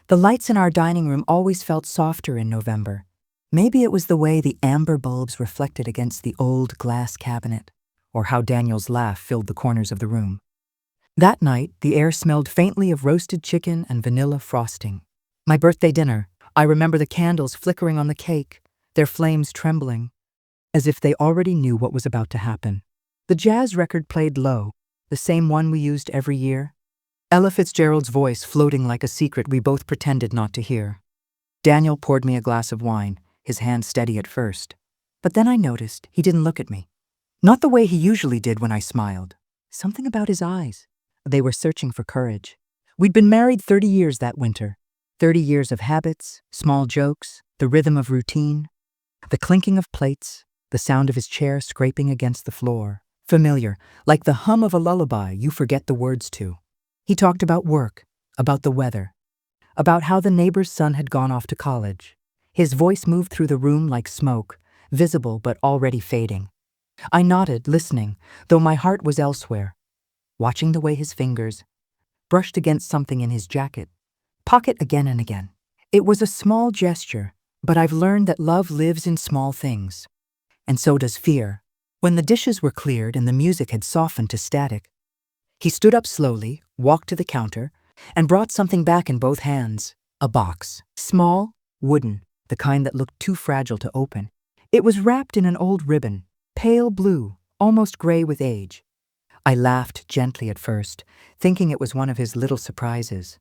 The lights in our dining room always felt softer in November. Maybe it was the way the amber bulbs reflected against the old glass cabinet, or how Daniel's laugh filled the corners of the room. That night, the air smelled faintly of roasted chicken and vanilla frosting. My birthday dinner, I remember the candles flickering on the cake, their flames trembling, as if they already knew what was about to happen. The jazz record played low, the same one we used every year. Ella Fitzgerald's voice floating like a secret we both pretended not to hear. Daniel poured me a glass of wine, his hand steady at first. But then I noticed he didn't look at me. Not the way he usually did when I smiled. Something about his eyes. They were searching for courage. We'd been married 30 years that winter. 30 years of habits, small jokes, the rhythm of routine, the clinking of plates, the sound of his chair scraping against the floor. Familiar, like the hum of a lullaby you forget the words to. He talked about work, about the weather, about how the neighbor's son had gone off to college. His voice moved through the room like smoke, visible but already fading. I nodded, listening, though my heart was elsewhere, watching the way his fingers brushed against something in his jacket, pocket again and again. It was a small gesture, but I've learned that love lives in small things. And so does fear. When the dishes were cleared and the music had softened to static, he stood up slowly, walked to the counter, and brought something back in both hands. A box. Small, wooden, the kind that looked too fragile to open. It was wrapped in an old ribbon, pale blue, almost gray with age. I laughed gently at first, thinking it was one of his little surprises.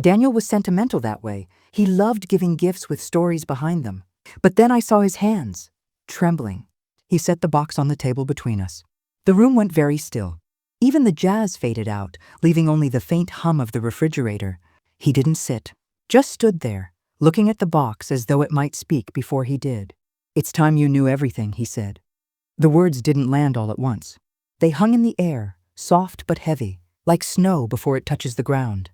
Daniel was sentimental that way. He loved giving gifts with stories behind them. But then I saw his hands, trembling. He set the box on the table between us. The room went very still. Even the jazz faded out, leaving only the faint hum of the refrigerator. He didn't sit, just stood there, looking at the box as though it might speak before he did. "It's time you knew everything," he said. The words didn't land all at once. They hung in the air, soft but heavy, like snow before it touches the ground.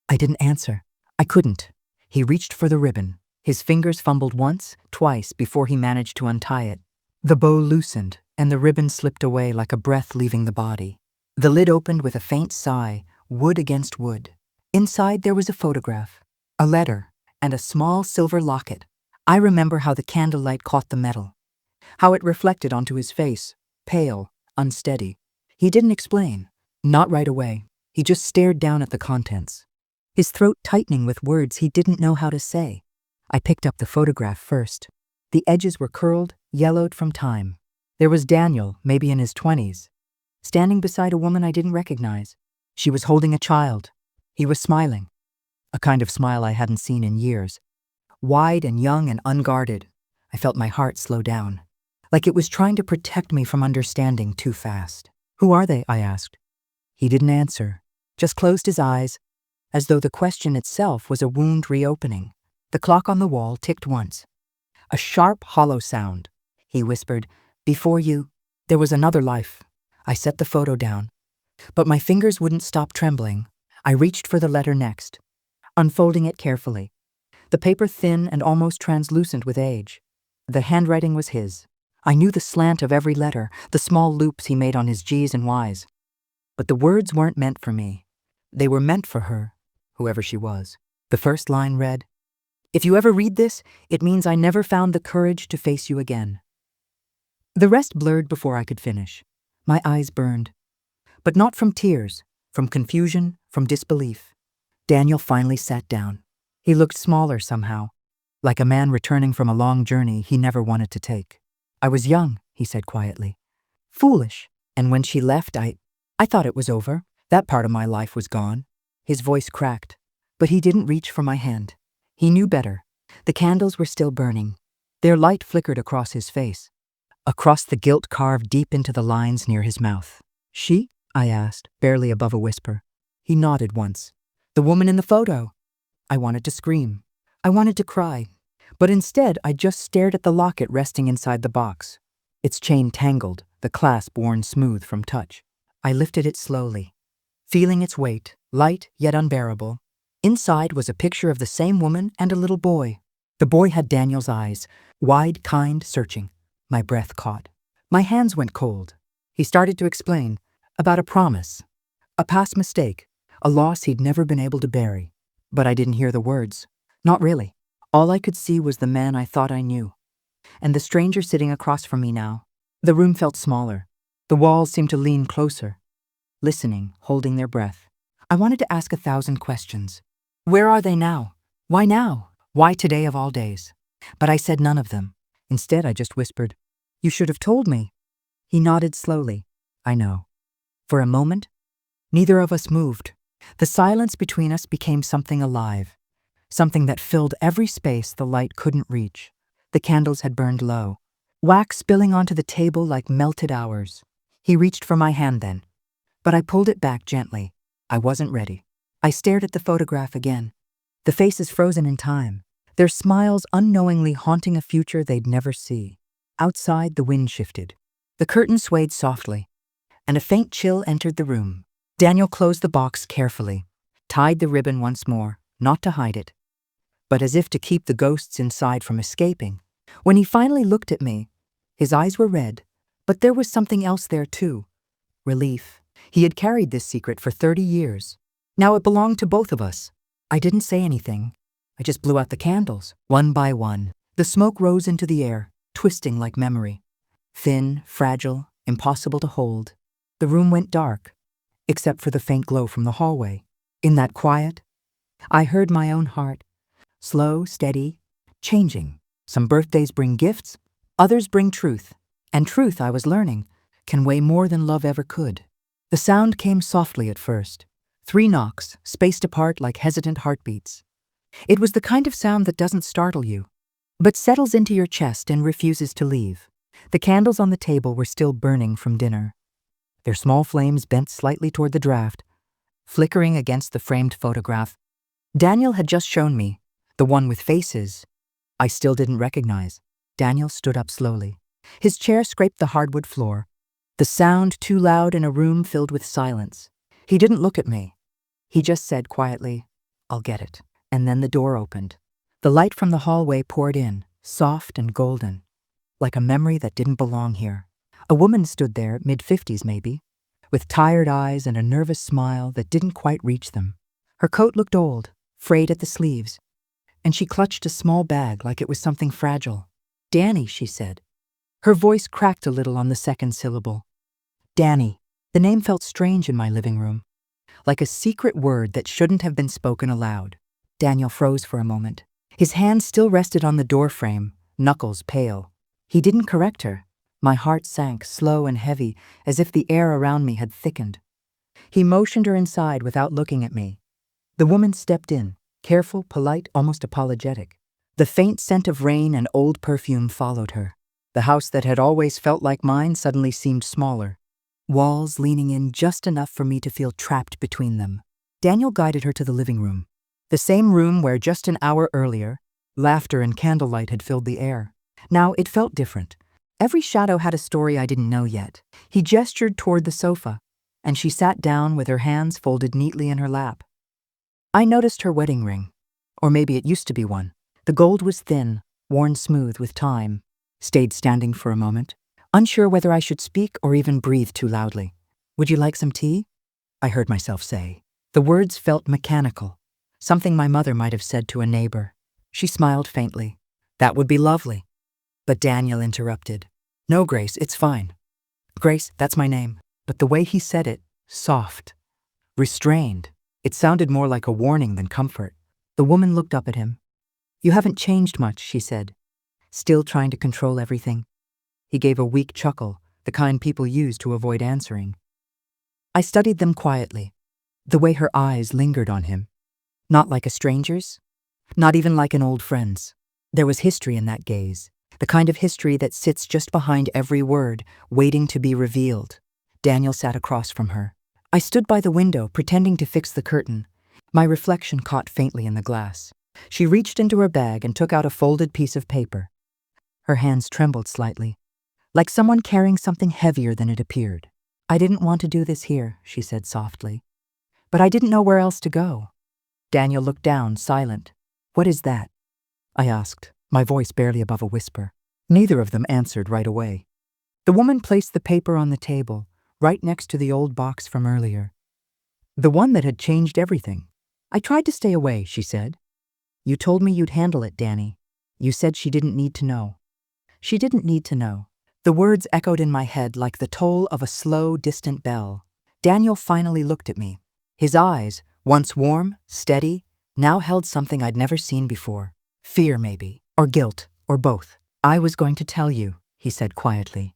I didn't answer. I couldn't. He reached for the ribbon. His fingers fumbled once, twice before he managed to untie it. The bow loosened, and the ribbon slipped away like a breath leaving the body. The lid opened with a faint sigh, wood against wood. Inside there was a photograph, a letter, and a small silver locket. I remember how the candlelight caught the metal, how it reflected onto his face, pale, unsteady. He didn't explain. Not right away. He just stared down at the contents, his throat tightening with words he didn't know how to say. I picked up the photograph first. The edges were curled, yellowed from time. There was Daniel, maybe in his 20s, standing beside a woman I didn't recognize. She was holding a child. He was smiling, a kind of smile I hadn't seen in years. Wide and young and unguarded. I felt my heart slow down, like it was trying to protect me from understanding too fast. "Who are they?" I asked. He didn't answer, just closed his eyes, as though the question itself was a wound reopening. The clock on the wall ticked once. A sharp, hollow sound. He whispered, "Before you, there was another life." I set the photo down, but my fingers wouldn't stop trembling. I reached for the letter next, unfolding it carefully. The paper thin and almost translucent with age. The handwriting was his. I knew the slant of every letter, the small loops he made on his G's and Y's. But the words weren't meant for me. They were meant for her, whoever she was. The first line read, "If you ever read this, it means I never found the courage to face you again." The rest blurred before I could finish. My eyes burned. But not from tears, from confusion, from disbelief. Daniel finally sat down. He looked smaller somehow, like a man returning from a long journey he never wanted to take. "I was young," he said quietly. "Foolish. And when she left, I thought it was over. That part of my life was gone." His voice cracked, but he didn't reach for my hand. He knew better. The candles were still burning. Their light flickered across his face, across the guilt carved deep into the lines near his mouth. "She?" I asked, barely above a whisper. He nodded once. "The woman in the photo." I wanted to scream. I wanted to cry. But instead, I just stared at the locket resting inside the box. Its chain tangled, the clasp worn smooth from touch. I lifted it slowly, feeling its weight, light yet unbearable. Inside was a picture of the same woman and a little boy. The boy had Daniel's eyes, wide, kind, searching. My breath caught. My hands went cold. He started to explain about a promise, a past mistake, a loss he'd never been able to bury. But I didn't hear the words. Not really. All I could see was the man I thought I knew, and the stranger sitting across from me now. The room felt smaller. The walls seemed to lean closer, listening, holding their breath. I wanted to ask 1,000 questions. Where are they now? Why now? Why today of all days? But I said none of them. Instead, I just whispered, "You should have told me." He nodded slowly. I know. For a moment, neither of us moved. The silence between us became something alive, something that filled every space the light couldn't reach. The candles had burned low, wax spilling onto the table like melted hours. He reached for my hand then, but I pulled it back gently. I wasn't ready. I stared at the photograph again. The faces frozen in time, their smiles unknowingly haunting a future they'd never see. Outside, the wind shifted. The curtain swayed softly, and a faint chill entered the room. Daniel closed the box carefully, tied the ribbon once more, not to hide it, but as if to keep the ghosts inside from escaping. When he finally looked at me, his eyes were red, but there was something else there too. Relief. He had carried this secret for 30 years. Now it belonged to both of us. I didn't say anything. I just blew out the candles, one by one. The smoke rose into the air, twisting like memory. Thin, fragile, impossible to hold. The room went dark, except for the faint glow from the hallway. In that quiet, I heard my own heart, slow, steady, changing. Some birthdays bring gifts, others bring truth. And truth, I was learning, can weigh more than love ever could. The sound came softly at first. 3 knocks, spaced apart like hesitant heartbeats. It was the kind of sound that doesn't startle you, but settles into your chest and refuses to leave. The candles on the table were still burning from dinner. Their small flames bent slightly toward the draft, flickering against the framed photograph. Daniel had just shown me, the one with faces I still didn't recognize. Daniel stood up slowly. His chair scraped the hardwood floor, the sound too loud in a room filled with silence. He didn't look at me. He just said quietly, "I'll get it." And then the door opened. The light from the hallway poured in, soft and golden, like a memory that didn't belong here. A woman stood there, mid-50s maybe, with tired eyes and a nervous smile that didn't quite reach them. Her coat looked old, frayed at the sleeves, and she clutched a small bag like it was something fragile. "Danny," she said. Her voice cracked a little on the second syllable. Danny. The name felt strange in my living room, like a secret word that shouldn't have been spoken aloud. Daniel froze for a moment. His hand still rested on the doorframe, knuckles pale. He didn't correct her. My heart sank, slow and heavy, as if the air around me had thickened. He motioned her inside without looking at me. The woman stepped in, careful, polite, almost apologetic. The faint scent of rain and old perfume followed her. The house that had always felt like mine suddenly seemed smaller, walls leaning in just enough for me to feel trapped between them. Daniel guided her to the living room, the same room where just an hour earlier, laughter and candlelight had filled the air. Now it felt different. Every shadow had a story I didn't know yet. He gestured toward the sofa, and she sat down with her hands folded neatly in her lap. I noticed her wedding ring, or maybe it used to be one. The gold was thin, worn smooth with time. Stayed standing for a moment, unsure whether I should speak or even breathe too loudly. "Would you like some tea?" I heard myself say. The words felt mechanical, something my mother might have said to a neighbor. She smiled faintly. "That would be lovely." But Daniel interrupted. "No, Grace, it's fine. Grace, that's my name." But the way he said it, soft, restrained, it sounded more like a warning than comfort. The woman looked up at him. "You haven't changed much," she said, still trying to control everything. He gave a weak chuckle, the kind people use to avoid answering. I studied them quietly, the way her eyes lingered on him. Not like a stranger's, not even like an old friend's. There was history in that gaze, the kind of history that sits just behind every word, waiting to be revealed. Daniel sat across from her. I stood by the window, pretending to fix the curtain. My reflection caught faintly in the glass. She reached into her bag and took out a folded piece of paper. Her hands trembled slightly, like someone carrying something heavier than it appeared. "I didn't want to do this here," she said softly. "But I didn't know where else to go." Daniel looked down, silent. "What is that?" I asked, my voice barely above a whisper. Neither of them answered right away. The woman placed the paper on the table, right next to the old box from earlier. The one that had changed everything. I tried to stay away, she said. You told me you'd handle it, Danny. You said she didn't need to know. She didn't need to know. The words echoed in my head like the toll of a slow, distant bell. Daniel finally looked at me. His eyes, once warm, steady, now held something I'd never seen before. Fear, maybe, or guilt, or both. I was going to tell you, he said quietly.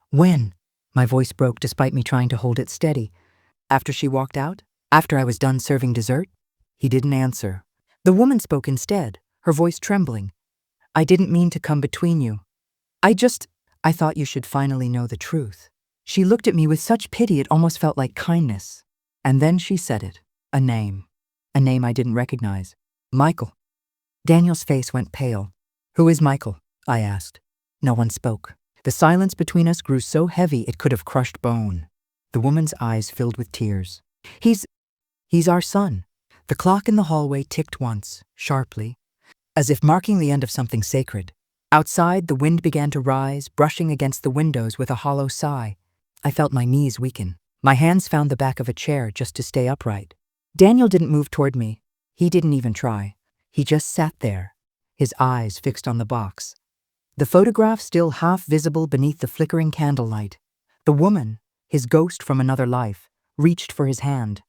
When? My voice broke despite me trying to hold it steady. After she walked out? After I was done serving dessert? He didn't answer. The woman spoke instead, her voice trembling. I didn't mean to come between you. I thought you should finally know the truth. She looked at me with such pity it almost felt like kindness. And then she said it. A name. A name I didn't recognize. Michael. Daniel's face went pale. Who is Michael? I asked. No one spoke. The silence between us grew so heavy it could have crushed bone. The woman's eyes filled with tears. He's our son. The clock in the hallway ticked once, sharply, as if marking the end of something sacred. Outside, the wind began to rise, brushing against the windows with a hollow sigh. I felt my knees weaken. My hands found the back of a chair just to stay upright. Daniel didn't move toward me. He didn't even try. He just sat there, his eyes fixed on the box. The photograph still half visible beneath the flickering candlelight. The woman, his ghost from another life, reached for his hand.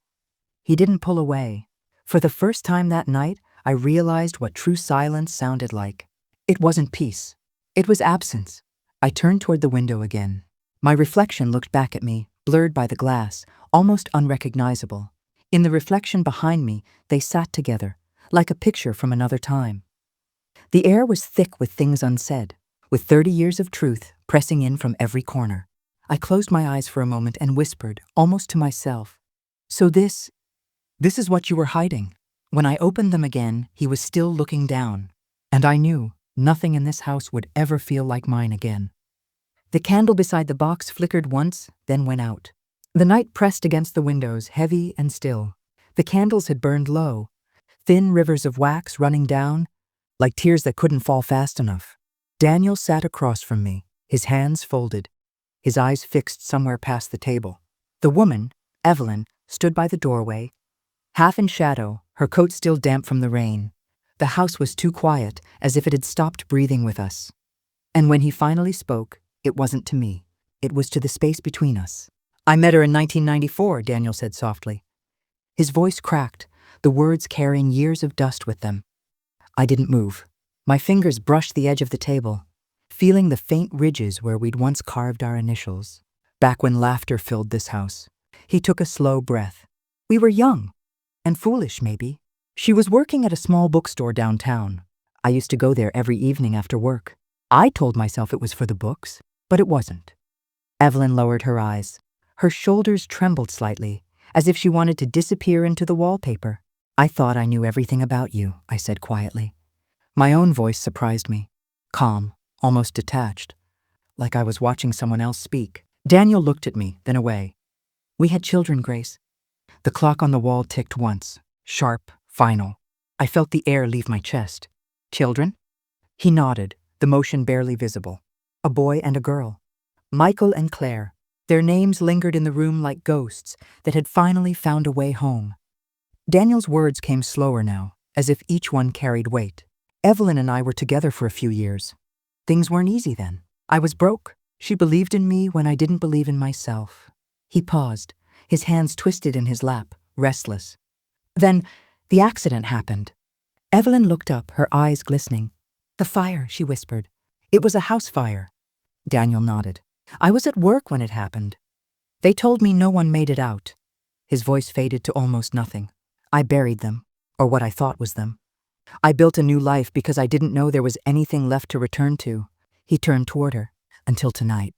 He didn't pull away. For the first time that night, I realized what true silence sounded like. It wasn't peace. It was absence. I turned toward the window again. My reflection looked back at me, blurred by the glass, almost unrecognizable. In the reflection behind me, they sat together, like a picture from another time. The air was thick with things unsaid, with 30 years of truth pressing in from every corner. I closed my eyes for a moment and whispered, almost to myself, So this is what you were hiding. When I opened them again, he was still looking down, and I knew nothing in this house would ever feel like mine again. The candle beside the box flickered once, then went out. The night pressed against the windows, heavy and still. The candles had burned low, thin rivers of wax running down, like tears that couldn't fall fast enough. Daniel sat across from me, his hands folded, his eyes fixed somewhere past the table. The woman, Evelyn, stood by the doorway, half in shadow, her coat still damp from the rain. The house was too quiet, as if it had stopped breathing with us. And when he finally spoke, it wasn't to me. It was to the space between us. I met her in 1994, Daniel said softly. His voice cracked, the words carrying years of dust with them. I didn't move. My fingers brushed the edge of the table, feeling the faint ridges where we'd once carved our initials, back when laughter filled this house. He took a slow breath. We were young, and foolish maybe. She was working at a small bookstore downtown. I used to go there every evening after work. I told myself it was for the books, but it wasn't. Evelyn lowered her eyes. Her shoulders trembled slightly, as if she wanted to disappear into the wallpaper. I thought I knew everything about you, I said quietly. My own voice surprised me, calm, almost detached, like I was watching someone else speak. Daniel looked at me, then away. We had children, Grace. The clock on the wall ticked once, sharp, final. I felt the air leave my chest. Children? He nodded, the motion barely visible. A boy and a girl. Michael and Claire. Their names lingered in the room like ghosts that had finally found a way home. Daniel's words came slower now, as if each one carried weight. Evelyn and I were together for a few years. Things weren't easy then. I was broke. She believed in me when I didn't believe in myself. He paused, his hands twisted in his lap, restless. Then, the accident happened. Evelyn looked up, her eyes glistening. The fire, she whispered. It was a house fire. Daniel nodded. I was at work when it happened. They told me no one made it out. His voice faded to almost nothing. I buried them, or what I thought was them. I built a new life because I didn't know there was anything left to return to. He turned toward her, until tonight.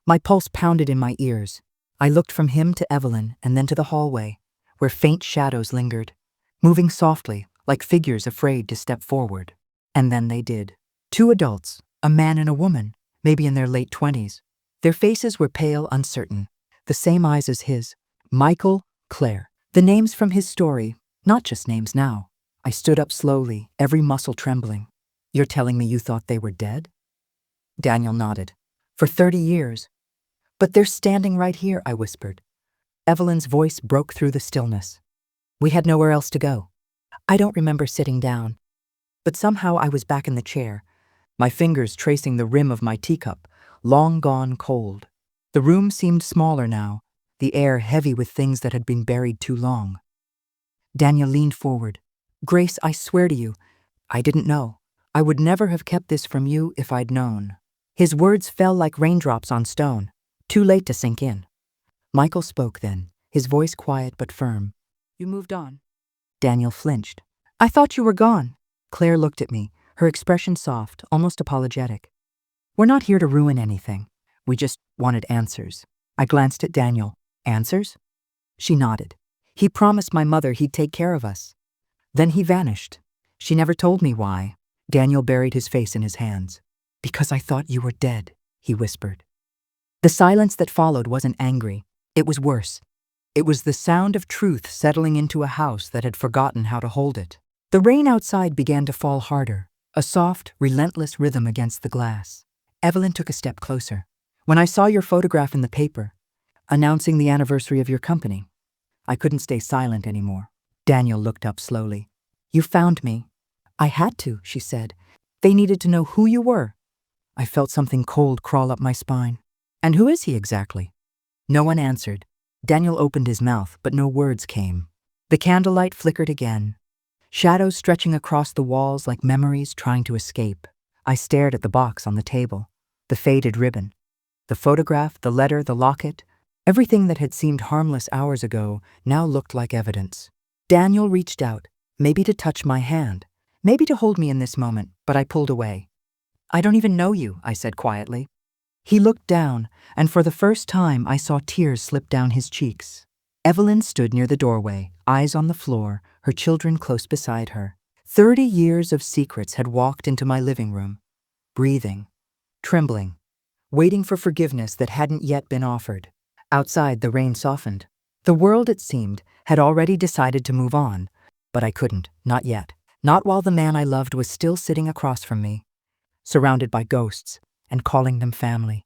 My pulse pounded in my ears. I looked from him to Evelyn and then to the hallway, where faint shadows lingered, moving softly, like figures afraid to step forward. And then they did. 2 adults, a man and a woman, maybe in their late 20s. Their faces were pale, uncertain, the same eyes as his. Michael, Claire. The names from his story, not just names now. I stood up slowly, every muscle trembling. You're telling me you thought they were dead? Daniel nodded. For 30 years. But they're standing right here, I whispered. Evelyn's voice broke through the stillness. We had nowhere else to go. I don't remember sitting down, but somehow I was back in the chair, my fingers tracing the rim of my teacup, long gone cold. The room seemed smaller now, the air heavy with things that had been buried too long. Daniel leaned forward. Grace, I swear to you, I didn't know. I would never have kept this from you if I'd known. His words fell like raindrops on stone, too late to sink in. Michael spoke then, his voice quiet but firm. You moved on. Daniel flinched. I thought you were gone. Claire looked at me, her expression soft, almost apologetic. We're not here to ruin anything. We just wanted answers. I glanced at Daniel. Answers? She nodded. He promised my mother he'd take care of us. Then he vanished. She never told me why. Daniel buried his face in his hands. Because I thought you were dead, he whispered. The silence that followed wasn't angry. It was worse. It was the sound of truth settling into a house that had forgotten how to hold it. The rain outside began to fall harder, a soft, relentless rhythm against the glass. Evelyn took a step closer. When I saw your photograph in the paper, announcing the anniversary of your company, I couldn't stay silent anymore. Daniel looked up slowly. You found me. I had to, she said. They needed to know who you were. I felt something cold crawl up my spine. And who is he exactly? No one answered. Daniel opened his mouth, but no words came. The candlelight flickered again, shadows stretching across the walls like memories trying to escape. I stared at the box on the table, the faded ribbon, the photograph, the letter, the locket. Everything that had seemed harmless hours ago now looked like evidence. Daniel reached out, maybe to touch my hand, maybe to hold me in this moment, but I pulled away. I don't even know you, I said quietly. He looked down, and for the first time I saw tears slip down his cheeks. Evelyn stood near the doorway, eyes on the floor, her children close beside her. 30 years of secrets had walked into my living room, breathing, trembling, waiting for forgiveness that hadn't yet been offered. Outside, the rain softened. The world, it seemed, had already decided to move on, but I couldn't, not yet. Not while the man I loved was still sitting across from me, surrounded by ghosts, and calling them family.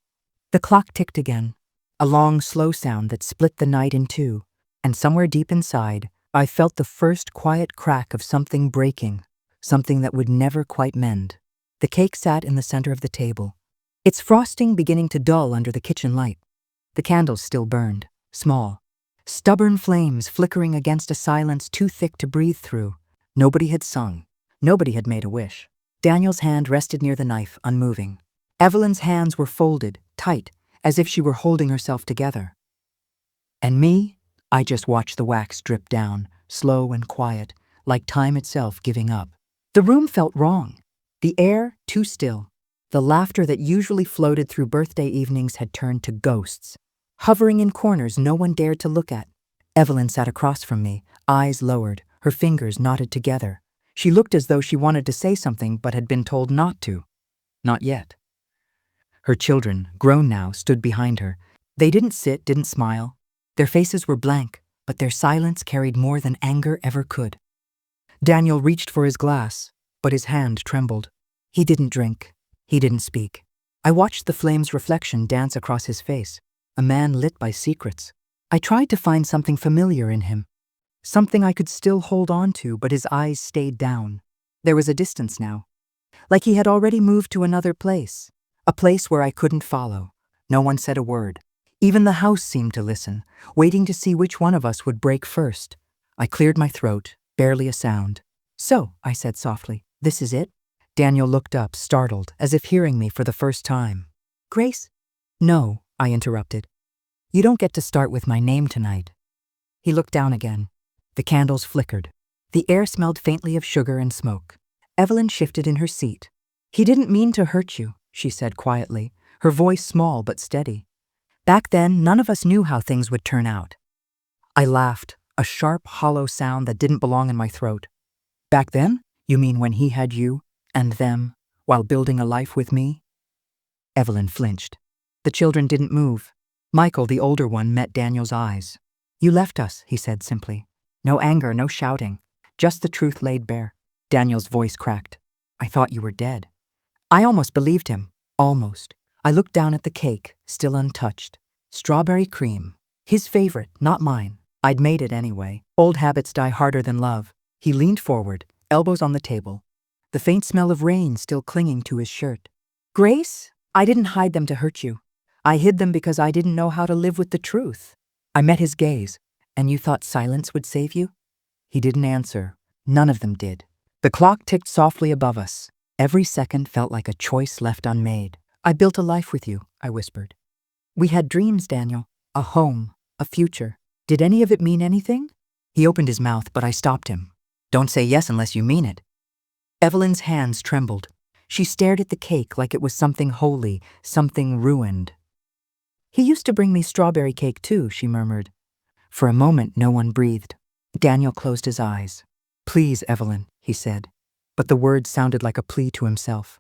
The clock ticked again, a long, slow sound that split the night in two, and somewhere deep inside, I felt the first quiet crack of something breaking, something that would never quite mend. The cake sat in the center of the table, its frosting beginning to dull under the kitchen light. The candles still burned, small, stubborn flames flickering against a silence too thick to breathe through. Nobody had sung. Nobody had made a wish. Daniel's hand rested near the knife, unmoving. Evelyn's hands were folded, tight, as if she were holding herself together. And me? I just watched the wax drip down, slow and quiet, like time itself giving up. The room felt wrong. The air, too still. The laughter that usually floated through birthday evenings had turned to ghosts, hovering in corners no one dared to look at. Evelyn sat across from me, eyes lowered, her fingers knotted together. She looked as though she wanted to say something but had been told not to. Not yet. Her children, grown now, stood behind her. They didn't sit, didn't smile. Their faces were blank, but their silence carried more than anger ever could. Daniel reached for his glass, but his hand trembled. He didn't drink. He didn't speak. I watched the flame's reflection dance across his face, a man lit by secrets. I tried to find something familiar in him, something I could still hold on to, but his eyes stayed down. There was a distance now, like he had already moved to another place, a place where I couldn't follow. No one said a word. Even the house seemed to listen, waiting to see which one of us would break first. I cleared my throat, barely a sound. So, I said softly, this is it? Daniel looked up, startled, as if hearing me for the first time. Grace? No, I interrupted. You don't get to start with my name tonight. He looked down again. The candles flickered. The air smelled faintly of sugar and smoke. Evelyn shifted in her seat. He didn't mean to hurt you, she said quietly, her voice small but steady. Back then, none of us knew how things would turn out. I laughed, a sharp, hollow sound that didn't belong in my throat. Back then? You mean when he had you and them while building a life with me? Evelyn flinched. The children didn't move. Michael, the older one, met Daniel's eyes. You left us, he said simply. No anger, no shouting, just the truth laid bare. Daniel's voice cracked. I thought you were dead. I almost believed him. Almost. I looked down at the cake, still untouched. Strawberry cream. His favorite, not mine. I'd made it anyway. Old habits die harder than love. He leaned forward, elbows on the table, the faint smell of rain still clinging to his shirt. Grace, I didn't hide them to hurt you. I hid them because I didn't know how to live with the truth. I met his gaze. And you thought silence would save you? He didn't answer. None of them did. The clock ticked softly above us. Every second felt like a choice left unmade. I built a life with you, I whispered. We had dreams, Daniel. A home, a future. Did any of it mean anything? He opened his mouth, but I stopped him. Don't say yes unless you mean it. Evelyn's hands trembled. She stared at the cake like it was something holy, something ruined. He used to bring me strawberry cake too, she murmured. For a moment, no one breathed. Daniel closed his eyes. Please, Evelyn, he said, but the words sounded like a plea to himself.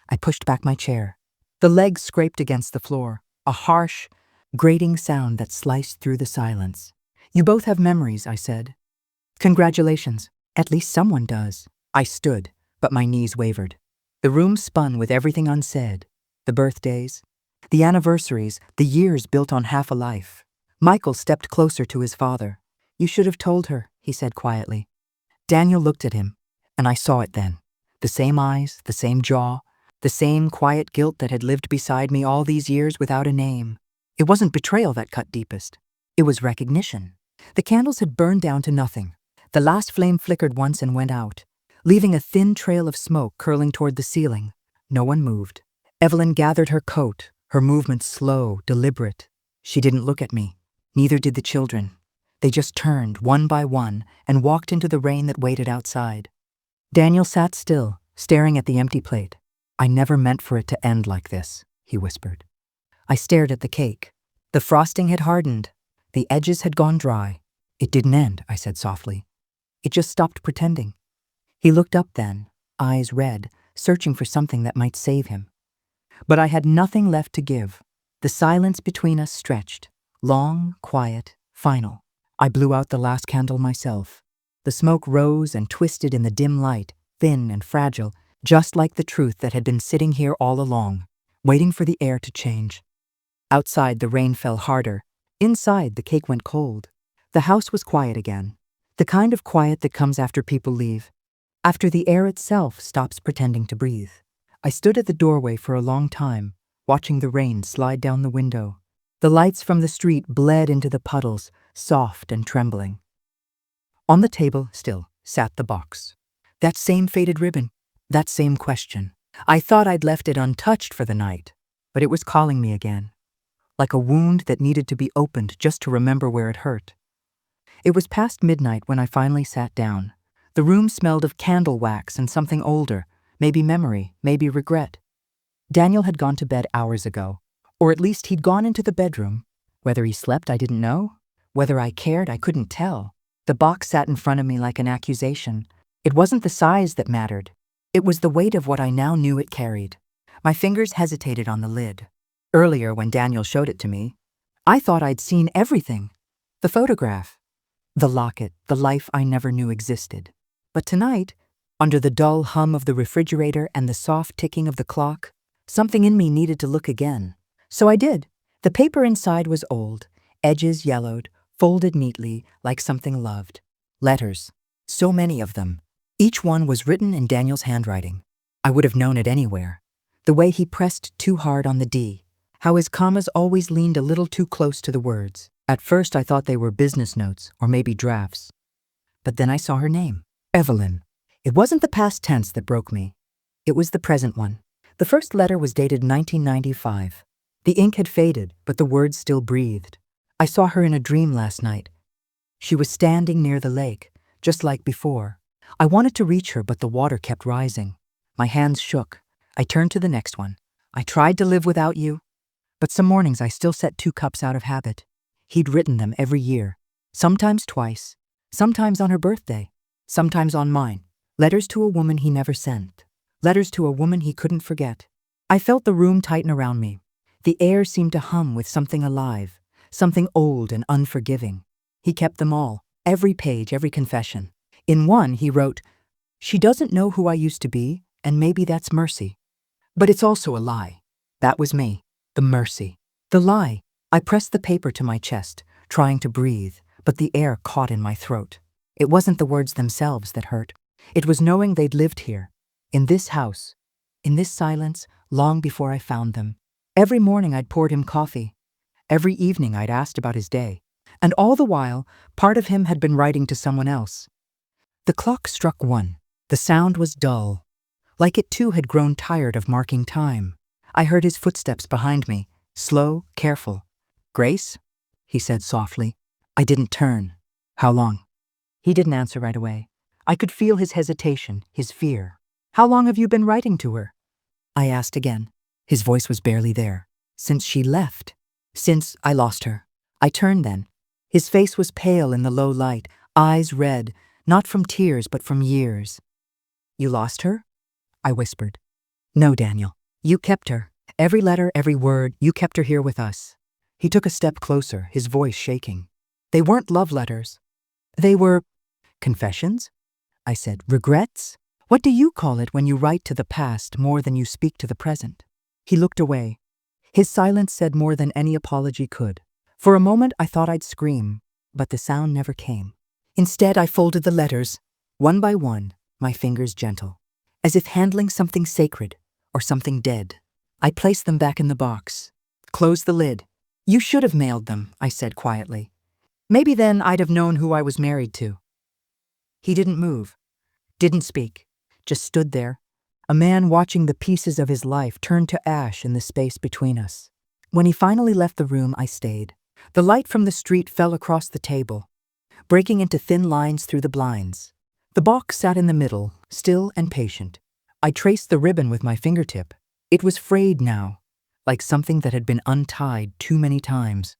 I pushed back my chair. The legs scraped against the floor, a harsh, grating sound that sliced through the silence. You both have memories, I said. Congratulations. At least someone does. I stood, but my knees wavered. The room spun with everything unsaid. The birthdays, the anniversaries, the years built on half a life. Michael stepped closer to his father. You should have told her, he said quietly. Daniel looked at him, and I saw it then. The same eyes, the same jaw, the same quiet guilt that had lived beside me all these years without a name. It wasn't betrayal that cut deepest. It was recognition. The candles had burned down to nothing. The last flame flickered once and went out, leaving a thin trail of smoke curling toward the ceiling. No one moved. Evelyn gathered her coat, her movements slow, deliberate. She didn't look at me. Neither did the children. They just turned, one by one, and walked into the rain that waited outside. Daniel sat still, staring at the empty plate. I never meant for it to end like this, he whispered. I stared at the cake. The frosting had hardened. The edges had gone dry. It didn't end, I said softly. It just stopped pretending. He looked up then, eyes red, searching for something that might save him. But I had nothing left to give. The silence between us stretched, long, quiet, final. I blew out the last candle myself. The smoke rose and twisted in the dim light, thin and fragile, just like the truth that had been sitting here all along, waiting for the air to change. Outside, the rain fell harder. Inside, the cake went cold. The house was quiet again, the kind of quiet that comes after people leave, after the air itself stops pretending to breathe. I stood at the doorway for a long time, watching the rain slide down the window. The lights from the street bled into the puddles, soft and trembling. On the table, still, sat the box. That same faded ribbon, that same question. I thought I'd left it untouched for the night, but it was calling me again, like a wound that needed to be opened just to remember where it hurt. It was past midnight when I finally sat down. The room smelled of candle wax and something older, maybe memory, maybe regret. Daniel had gone to bed hours ago, or at least he'd gone into the bedroom. Whether he slept, I didn't know. Whether I cared, I couldn't tell. The box sat in front of me like an accusation. It wasn't the size that mattered. It was the weight of what I now knew it carried. My fingers hesitated on the lid. Earlier, when Daniel showed it to me, I thought I'd seen everything. The photograph, the locket, the life I never knew existed. But tonight, under the dull hum of the refrigerator and the soft ticking of the clock, something in me needed to look again. So I did. The paper inside was old, edges yellowed, folded neatly like something loved. Letters, so many of them. Each one was written in Daniel's handwriting. I would have known it anywhere. The way he pressed too hard on the D, how his commas always leaned a little too close to the words. At first I thought they were business notes or maybe drafts. But then I saw her name, Evelyn. It wasn't the past tense that broke me. It was the present one. The first letter was dated 1995. The ink had faded, but the words still breathed. I saw her in a dream last night. She was standing near the lake, just like before. I wanted to reach her, but the water kept rising. My hands shook. I turned to the next one. I tried to live without you, but some mornings I still set 2 cups out of habit. He'd written them every year, sometimes twice, sometimes on her birthday, sometimes on mine. Letters to a woman he never sent. Letters to a woman he couldn't forget. I felt the room tighten around me. The air seemed to hum with something alive, something old and unforgiving. He kept them all, every page, every confession. In one, he wrote, "She doesn't know who I used to be, and maybe that's mercy. But it's also a lie." That was me, the mercy. The lie. I pressed the paper to my chest, trying to breathe, but the air caught in my throat. It wasn't the words themselves that hurt. It was knowing they'd lived here, in this house, in this silence, long before I found them. Every morning I'd poured him coffee. Every evening I'd asked about his day. And all the while, part of him had been writing to someone else. The clock struck 1. The sound was dull, like it too had grown tired of marking time. I heard his footsteps behind me, slow, careful. "Grace?" he said softly. I didn't turn. "How long?" He didn't answer right away. I could feel his hesitation, his fear. "How long have you been writing to her?" I asked again. His voice was barely there. "Since she left. Since I lost her." I turned then. His face was pale in the low light, eyes red, not from tears but from years. "You lost her?" I whispered. "No, Daniel. You kept her. Every letter, every word, you kept her here with us." He took a step closer, his voice shaking. "They weren't love letters. They were confessions?" I said. "Regrets? What do you call it when you write to the past more than you speak to the present?" He looked away. His silence said more than any apology could. For a moment I thought I'd scream, but the sound never came. Instead I folded the letters, one by one, my fingers gentle, as if handling something sacred or something dead. I placed them back in the box, closed the lid. "You should have mailed them," I said quietly. "Maybe then I'd have known who I was married to." He didn't move, didn't speak, just stood there, a man watching the pieces of his life turn to ash in the space between us. When he finally left the room, I stayed. The light from the street fell across the table, breaking into thin lines through the blinds. The box sat in the middle, still and patient. I traced the ribbon with my fingertip. It was frayed now, like something that had been untied too many times.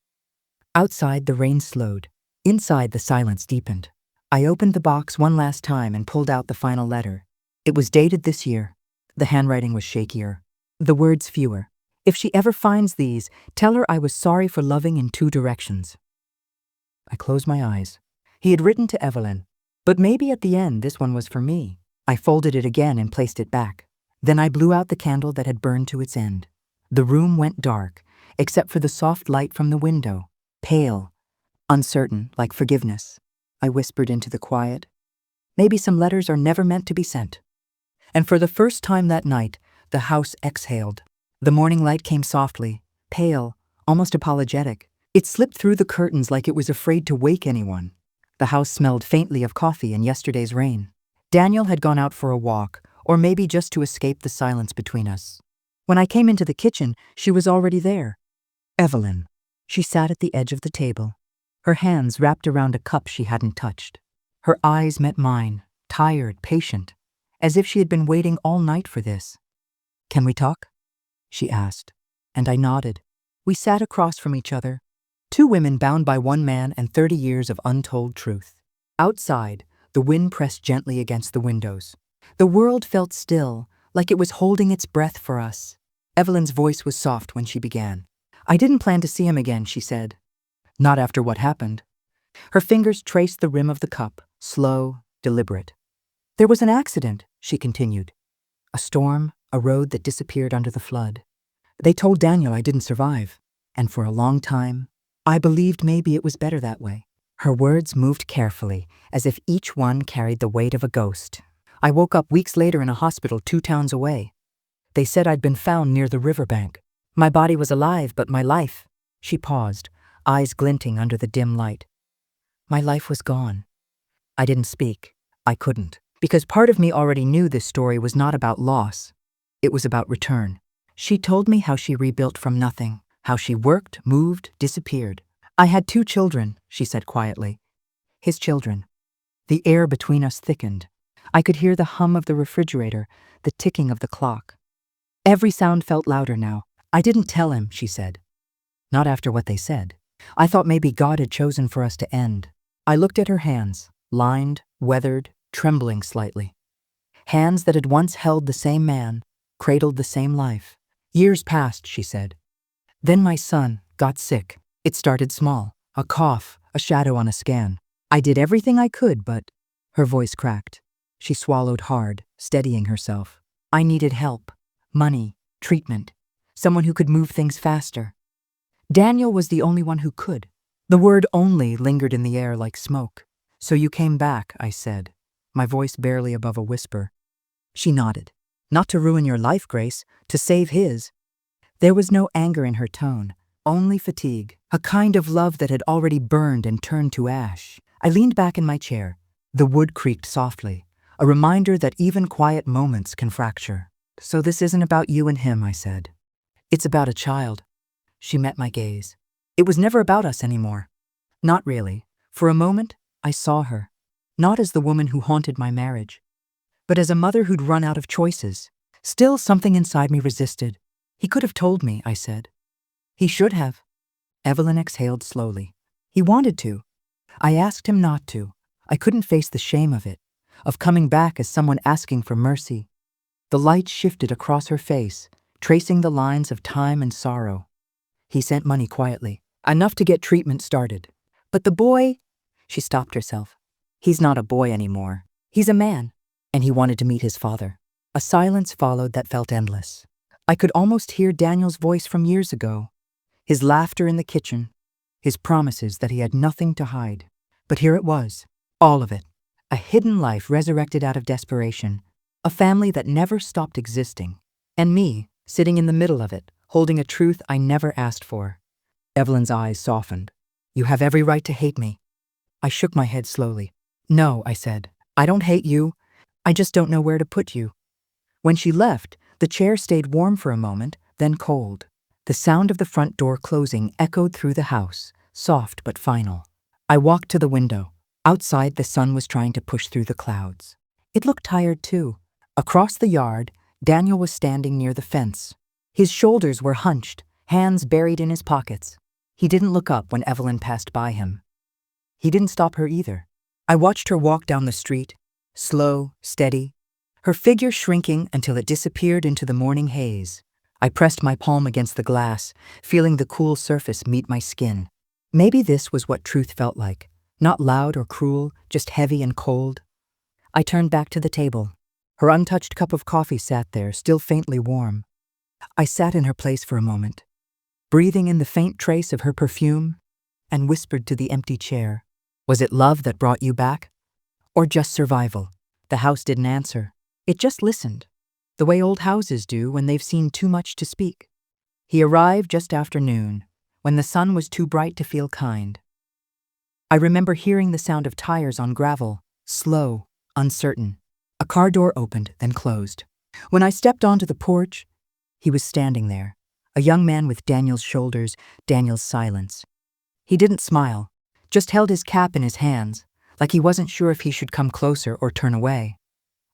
Outside, the rain slowed. Inside, the silence deepened. I opened the box one last time and pulled out the final letter. It was dated this year. The handwriting was shakier, the words fewer. "If she ever finds these, tell her I was sorry for loving in 2 directions." I closed my eyes. He had written to Evelyn, but maybe at the end this one was for me. I folded it again and placed it back. Then I blew out the candle that had burned to its end. The room went dark, except for the soft light from the window, pale, uncertain, like forgiveness. I whispered into the quiet. Maybe some letters are never meant to be sent. And for the first time that night, the house exhaled. The morning light came softly, pale, almost apologetic. It slipped through the curtains like it was afraid to wake anyone. The house smelled faintly of coffee and yesterday's rain. Daniel had gone out for a walk, or maybe just to escape the silence between us. When I came into the kitchen, she was already there. Evelyn. She sat at the edge of the table, her hands wrapped around a cup she hadn't touched. Her eyes met mine, tired, patient, as if she had been waiting all night for this. "Can we talk?" she asked, and I nodded. We sat across from each other, 2 women bound by 1 man and 30 years of untold truth. Outside, the wind pressed gently against the windows. The world felt still, like it was holding its breath for us. Evelyn's voice was soft when she began. "I didn't plan to see him again," she said. "Not after what happened." Her fingers traced the rim of the cup, slow, deliberate. "There was an accident," she continued. "A storm, a road that disappeared under the flood. They told Daniel I didn't survive, and for a long time, I believed maybe it was better that way." Her words moved carefully, as if each one carried the weight of a ghost. "I woke up weeks later in a hospital 2 towns away. They said I'd been found near the riverbank. My body was alive, but my life—" She paused, eyes glinting under the dim light. "My life was gone." I didn't speak. I couldn't, because part of me already knew this story was not about loss. It was about return. She told me how she rebuilt from nothing, how she worked, moved, disappeared. "I had 2 children," she said quietly. "His children." The air between us thickened. I could hear the hum of the refrigerator, the ticking of the clock. Every sound felt louder now. "I didn't tell him," she said. "Not after what they said. I thought maybe God had chosen for us to end." I looked at her hands, lined, weathered, trembling slightly. Hands that had once held the same man, cradled the same life. "Years passed," she said. "Then my son got sick. It started small, a cough, a shadow on a scan. I did everything I could, but—" Her voice cracked. She swallowed hard, steadying herself. "I needed help, money, treatment, someone who could move things faster. Daniel was the only one who could." The word "only" lingered in the air like smoke. "So you came back," I said, my voice barely above a whisper. She nodded. "Not to ruin your life, Grace, to save his." There was no anger in her tone, only fatigue, a kind of love that had already burned and turned to ash. I leaned back in my chair. The wood creaked softly, a reminder that even quiet moments can fracture. "So this isn't about you and him," I said. "It's about a child." She met my gaze. "It was never about us anymore." "Not really. For a moment, I saw her. Not as the woman who haunted my marriage, but as a mother who'd run out of choices. Still, something inside me resisted. "He could have told me," I said. "He should have." Evelyn exhaled slowly. "He wanted to. I asked him not to. I couldn't face the shame of it, of coming back as someone asking for mercy." The light shifted across her face, tracing the lines of time and sorrow. "He sent money quietly, enough to get treatment started. But the boy—" She stopped herself. "He's not a boy anymore. He's a man. And he wanted to meet his father." A silence followed that felt endless. I could almost hear Daniel's voice from years ago, his laughter in the kitchen, his promises that he had nothing to hide. But here it was, all of it. A hidden life resurrected out of desperation, a family that never stopped existing, and me, sitting in the middle of it, holding a truth I never asked for. Evelyn's eyes softened. "You have every right to hate me." I shook my head slowly. "No," I said. "I don't hate you. I just don't know where to put you." When she left, the chair stayed warm for a moment, then cold. The sound of the front door closing echoed through the house, soft but final. I walked to the window. Outside, the sun was trying to push through the clouds. It looked tired, too. Across the yard, Daniel was standing near the fence. His shoulders were hunched, hands buried in his pockets. He didn't look up when Evelyn passed by him. He didn't stop her either. I watched her walk down the street, slow, steady, her figure shrinking until it disappeared into the morning haze. I pressed my palm against the glass, feeling the cool surface meet my skin. Maybe this was what truth felt like, not loud or cruel, just heavy and cold. I turned back to the table. Her untouched cup of coffee sat there, still faintly warm. I sat in her place for a moment, breathing in the faint trace of her perfume, and whispered to the empty chair, "Was it love that brought you back? Or just survival?" The house didn't answer. It just listened, the way old houses do when they've seen too much to speak. He arrived just after noon, when the sun was too bright to feel kind. I remember hearing the sound of tires on gravel, slow, uncertain. A car door opened, then closed. When I stepped onto the porch, he was standing there, a young man with Daniel's shoulders, Daniel's silence. He didn't smile, just held his cap in his hands, like he wasn't sure if he should come closer or turn away.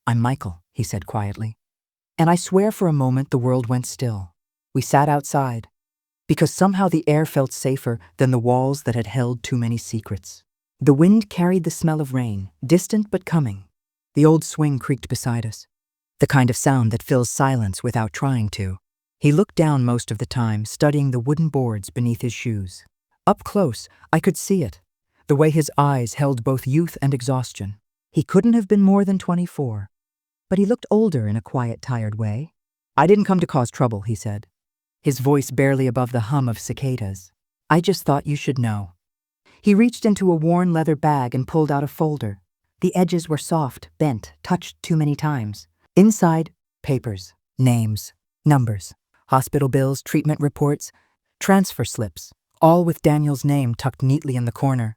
"I'm Michael," he said quietly. And I swear for a moment the world went still. We sat outside, because somehow the air felt safer than the walls that had held too many secrets. The wind carried the smell of rain, distant but coming. The old swing creaked beside us, the kind of sound that fills silence without trying to. He looked down most of the time, studying the wooden boards beneath his shoes. Up close, I could see it, the way his eyes held both youth and exhaustion. He couldn't have been more than 24. But he looked older in a quiet, tired way. "I didn't come to cause trouble," he said, his voice barely above the hum of cicadas. "I just thought you should know." He reached into a worn leather bag and pulled out a folder. The edges were soft, bent, touched too many times. Inside, papers, names, numbers, hospital bills, treatment reports, transfer slips, all with Daniel's name tucked neatly in the corner.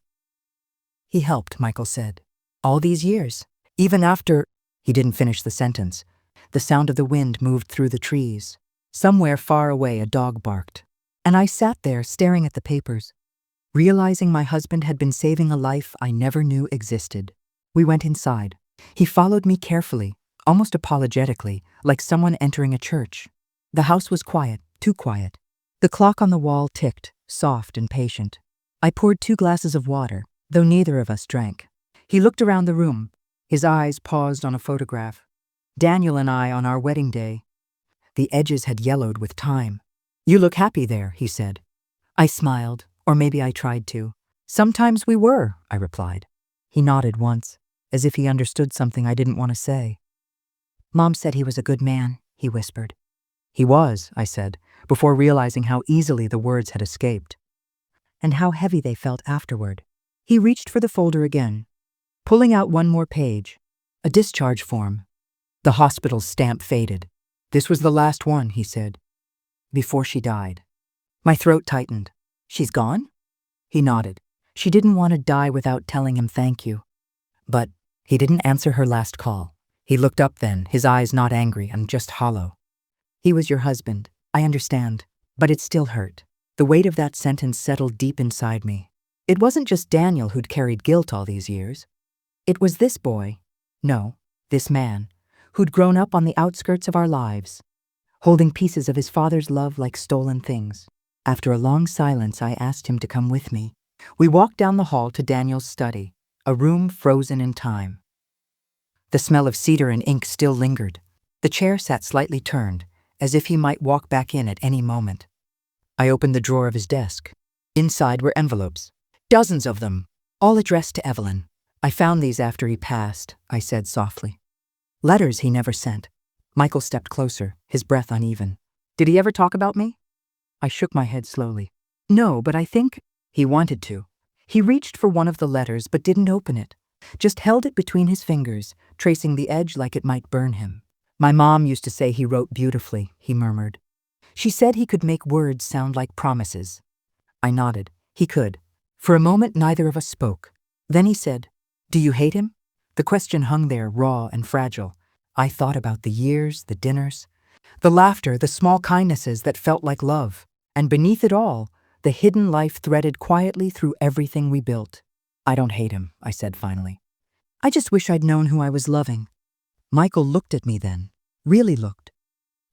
"He helped," Michael said. "All these years, even after—" He didn't finish the sentence. The sound of the wind moved through the trees. Somewhere far away, a dog barked. And I sat there staring at the papers, realizing my husband had been saving a life I never knew existed. We went inside. He followed me carefully, almost apologetically, like someone entering a church. The house was quiet, too quiet. The clock on the wall ticked, soft and patient. I poured 2 glasses of water, though neither of us drank. He looked around the room. His eyes paused on a photograph. Daniel and I on our wedding day. The edges had yellowed with time. "You look happy there," he said. I smiled, or maybe I tried to. "Sometimes we were," I replied. He nodded once, as if he understood something I didn't want to say. "Mom said he was a good man," he whispered. "He was," I said, before realizing how easily the words had escaped. And how heavy they felt afterward. He reached for the folder again. pulling out one more page. A discharge form. The hospital's stamp faded. This was the last one, he said. Before she died. My throat tightened. She's gone? He nodded. She didn't want to die without telling him thank you. But he didn't answer her last call. He looked up then, his eyes not angry and just hollow. He was your husband, I understand, but it still hurt. The weight of that sentence settled deep inside me. It wasn't just Daniel who'd carried guilt all these years. It was this boy, no, this man, who'd grown up on the outskirts of our lives, holding pieces of his father's love like stolen things. After a long silence, I asked him to come with me. We walked down the hall to Daniel's study, a room frozen in time. The smell of cedar and ink still lingered. The chair sat slightly turned, as if he might walk back in at any moment. I opened the drawer of his desk. Inside were envelopes, dozens of them, all addressed to Evelyn. I found these after he passed, I said softly. Letters he never sent. Michael stepped closer, his breath uneven. Did he ever talk about me? I shook my head slowly. No, but I think he wanted to. He reached for one of the letters but didn't open it, just held it between his fingers, tracing the edge like it might burn him. My mom used to say he wrote beautifully, he murmured. She said he could make words sound like promises. I nodded. He could. For a moment, neither of us spoke. Then he said, Do you hate him? The question hung there, raw and fragile. I thought about the years, the dinners, the laughter, the small kindnesses that felt like love. And beneath it all, the hidden life threaded quietly through everything we built. I don't hate him, I said finally. I just wish I'd known who I was loving. Michael looked at me then, really looked.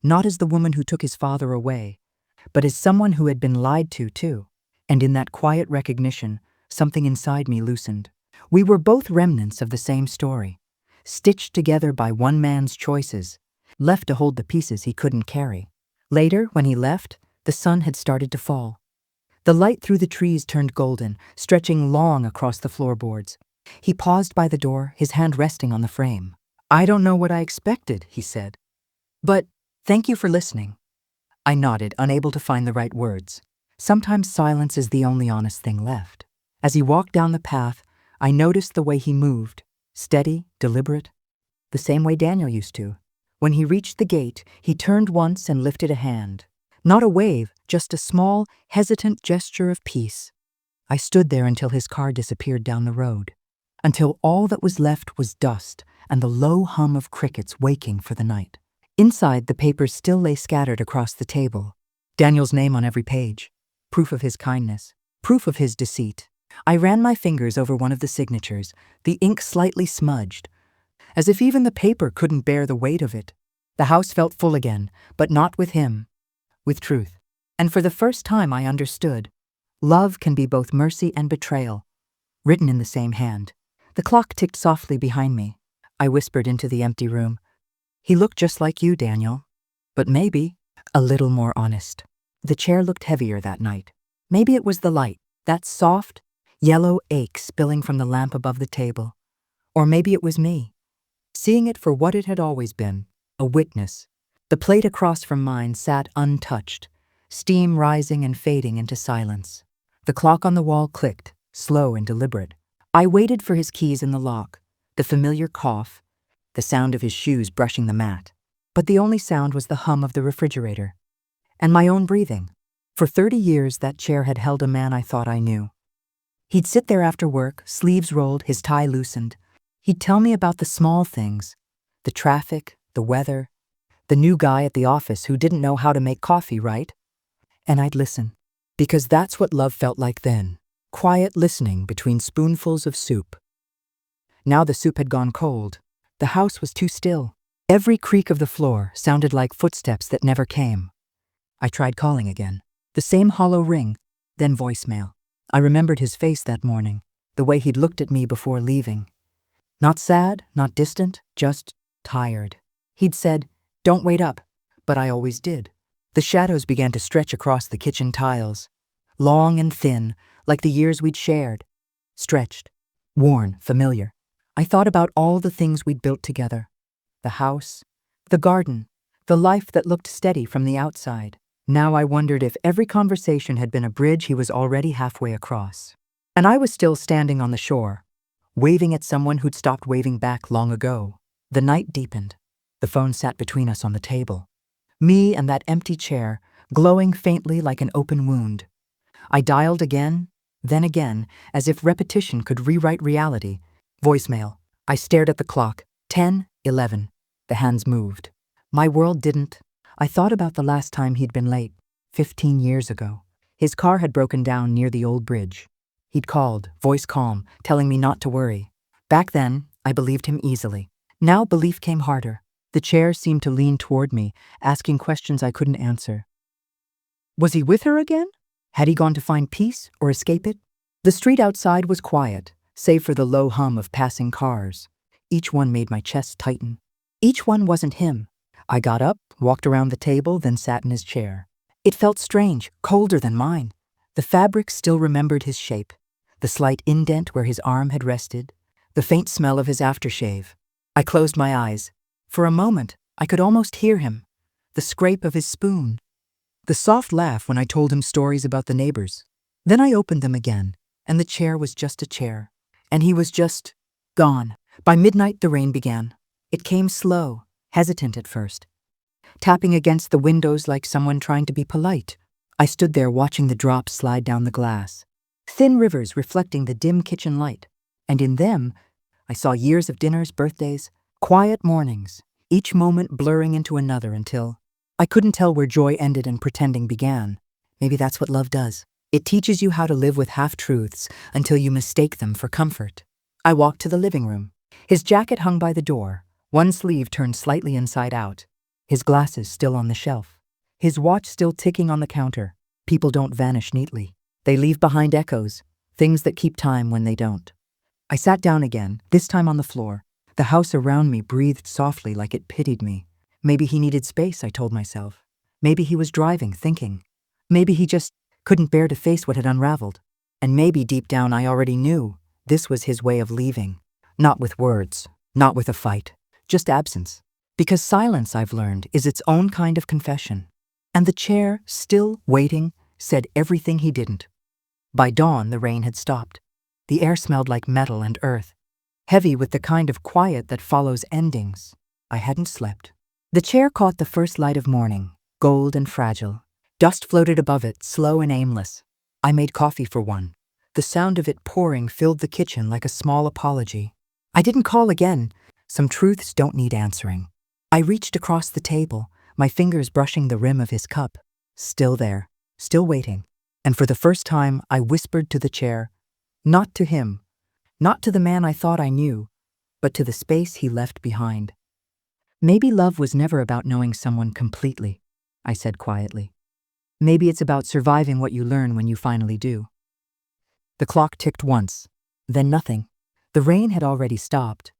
Not as the woman who took his father away, but as someone who had been lied to too. And in that quiet recognition, something inside me loosened. We were both remnants of the same story, stitched together by one man's choices, left to hold the pieces he couldn't carry. Later, when he left, the sun had started to fall. The light through the trees turned golden, stretching long across the floorboards. He paused by the door, his hand resting on the frame. I don't know what I expected, he said. But thank you for listening. I nodded, unable to find the right words. Sometimes silence is the only honest thing left. As he walked down the path, I noticed the way he moved, steady, deliberate, the same way Daniel used to. When he reached the gate, he turned once and lifted a hand. Not a wave, just a small, hesitant gesture of peace. I stood there until his car disappeared down the road, until all that was left was dust and the low hum of crickets waking for the night. Inside, the papers still lay scattered across the table. Daniel's name on every page. Proof of his kindness. Proof of his deceit. I ran my fingers over one of the signatures, the ink slightly smudged, as if even the paper couldn't bear the weight of it. The house felt full again, but not with him. With truth. And for the first time I understood. Love can be both mercy and betrayal, written in the same hand. The clock ticked softly behind me. I whispered into the empty room. He looked just like you, Daniel. But maybe a little more honest. The chair looked heavier that night. Maybe it was the light, that soft, yellow ache spilling from the lamp above the table. Or maybe it was me, seeing it for what it had always been, a witness. The plate across from mine sat untouched, steam rising and fading into silence. The clock on the wall clicked, slow and deliberate. I waited for his keys in the lock, the familiar cough, the sound of his shoes brushing the mat. But the only sound was the hum of the refrigerator, and my own breathing. For 30 years, that chair had held a man I thought I knew. He'd sit there after work, sleeves rolled, his tie loosened. He'd tell me about the small things, the traffic, the weather, the new guy at the office who didn't know how to make coffee right. And I'd listen, because that's what love felt like then, quiet listening between spoonfuls of soup. Now the soup had gone cold. The house was too still. Every creak of the floor sounded like footsteps that never came. I tried calling again. The same hollow ring, then voicemail. I remembered his face that morning, the way he'd looked at me before leaving. Not sad, not distant, just tired. He'd said, "Don't wait up," but I always did. The shadows began to stretch across the kitchen tiles, long and thin, like the years we'd shared. Stretched, worn, familiar. I thought about all the things we'd built together. The house, the garden, the life that looked steady from the outside. Now I wondered if every conversation had been a bridge he was already halfway across. And I was still standing on the shore, waving at someone who'd stopped waving back long ago. The night deepened. The phone sat between us on the table. Me and that empty chair, glowing faintly like an open wound. I dialed again, then again, as if repetition could rewrite reality. Voicemail. I stared at the clock. 10:11. The hands moved. My world didn't. I thought about the last time he'd been late, 15 years ago. His car had broken down near the old bridge. He'd called, voice calm, telling me not to worry. Back then, I believed him easily. Now belief came harder. The chair seemed to lean toward me, asking questions I couldn't answer. Was he with her again? Had he gone to find peace or escape it? The street outside was quiet, save for the low hum of passing cars. Each one made my chest tighten. Each one wasn't him. I got up, walked around the table, then sat in his chair. It felt strange, colder than mine. The fabric still remembered his shape, the slight indent where his arm had rested, the faint smell of his aftershave. I closed my eyes. For a moment, I could almost hear him, the scrape of his spoon, the soft laugh when I told him stories about the neighbors. Then I opened them again, and the chair was just a chair, and he was just gone. By midnight, the rain began. It came slow, hesitant at first, tapping against the windows like someone trying to be polite. I stood there watching the drops slide down the glass, thin rivers reflecting the dim kitchen light, and in them, I saw years of dinners, birthdays, quiet mornings, each moment blurring into another until I couldn't tell where joy ended and pretending began. Maybe that's what love does. It teaches you how to live with half-truths until you mistake them for comfort. I walked to the living room. His jacket hung by the door, one sleeve turned slightly inside out, his glasses still on the shelf, his watch still ticking on the counter. People don't vanish neatly. They leave behind echoes, things that keep time when they don't. I sat down again, this time on the floor. The house around me breathed softly like it pitied me. Maybe he needed space, I told myself. Maybe he was driving, thinking. Maybe he just couldn't bear to face what had unraveled. And maybe deep down I already knew this was his way of leaving. Not with words, not with a fight, just absence. Because silence, I've learned, is its own kind of confession. And the chair, still waiting, said everything he didn't. By dawn, the rain had stopped. The air smelled like metal and earth, heavy with the kind of quiet that follows endings. I hadn't slept. The chair caught the first light of morning, gold and fragile. Dust floated above it, slow and aimless. I made coffee for one. The sound of it pouring filled the kitchen like a small apology. I didn't call again. Some truths don't need answering. I reached across the table, my fingers brushing the rim of his cup. Still there, still waiting. And for the first time, I whispered to the chair, not to him, not to the man I thought I knew, but to the space he left behind. Maybe love was never about knowing someone completely, I said quietly. Maybe it's about surviving what you learn when you finally do. The clock ticked once, then nothing. The rain had already stopped,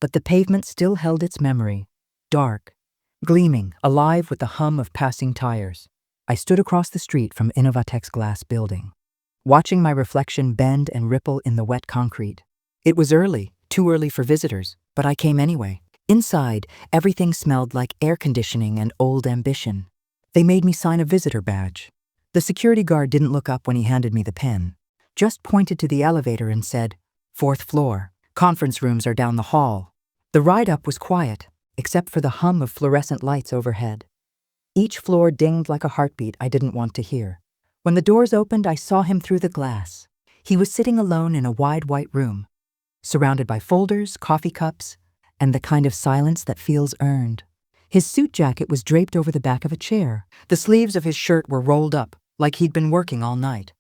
but the pavement still held its memory, dark, gleaming, alive with the hum of passing tires. I stood across the street from Innovatec's glass building, watching my reflection bend and ripple in the wet concrete. It was early, too early for visitors, but I came anyway. Inside, everything smelled like air conditioning and old ambition. They made me sign a visitor badge. The security guard didn't look up when he handed me the pen, just pointed to the elevator and said, 4th floor, conference rooms are down the hall. The ride up was quiet, except for the hum of fluorescent lights overhead. Each floor dinged like a heartbeat I didn't want to hear. When the doors opened, I saw him through the glass. He was sitting alone in a wide white room, surrounded by folders, coffee cups, and the kind of silence that feels earned. His suit jacket was draped over the back of a chair. The sleeves of his shirt were rolled up, like he'd been working all night.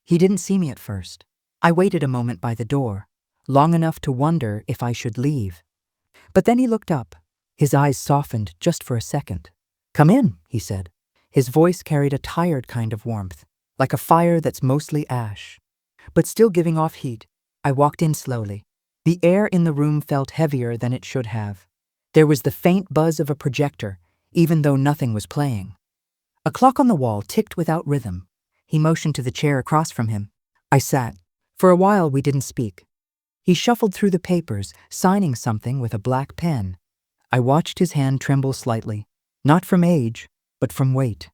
He didn't see me at first. I waited a moment by the door, long enough to wonder if I should leave. But then he looked up. His eyes softened just for a second. "Come in," he said. His voice carried a tired kind of warmth, like a fire that's mostly ash, but still giving off heat. I walked in slowly. The air in the room felt heavier than it should have. There was the faint buzz of a projector, even though nothing was playing. A clock on the wall ticked without rhythm. He motioned to the chair across from him. I sat. For a while we didn't speak. He shuffled through the papers, signing something with a black pen. I watched his hand tremble slightly, not from age, but from weight.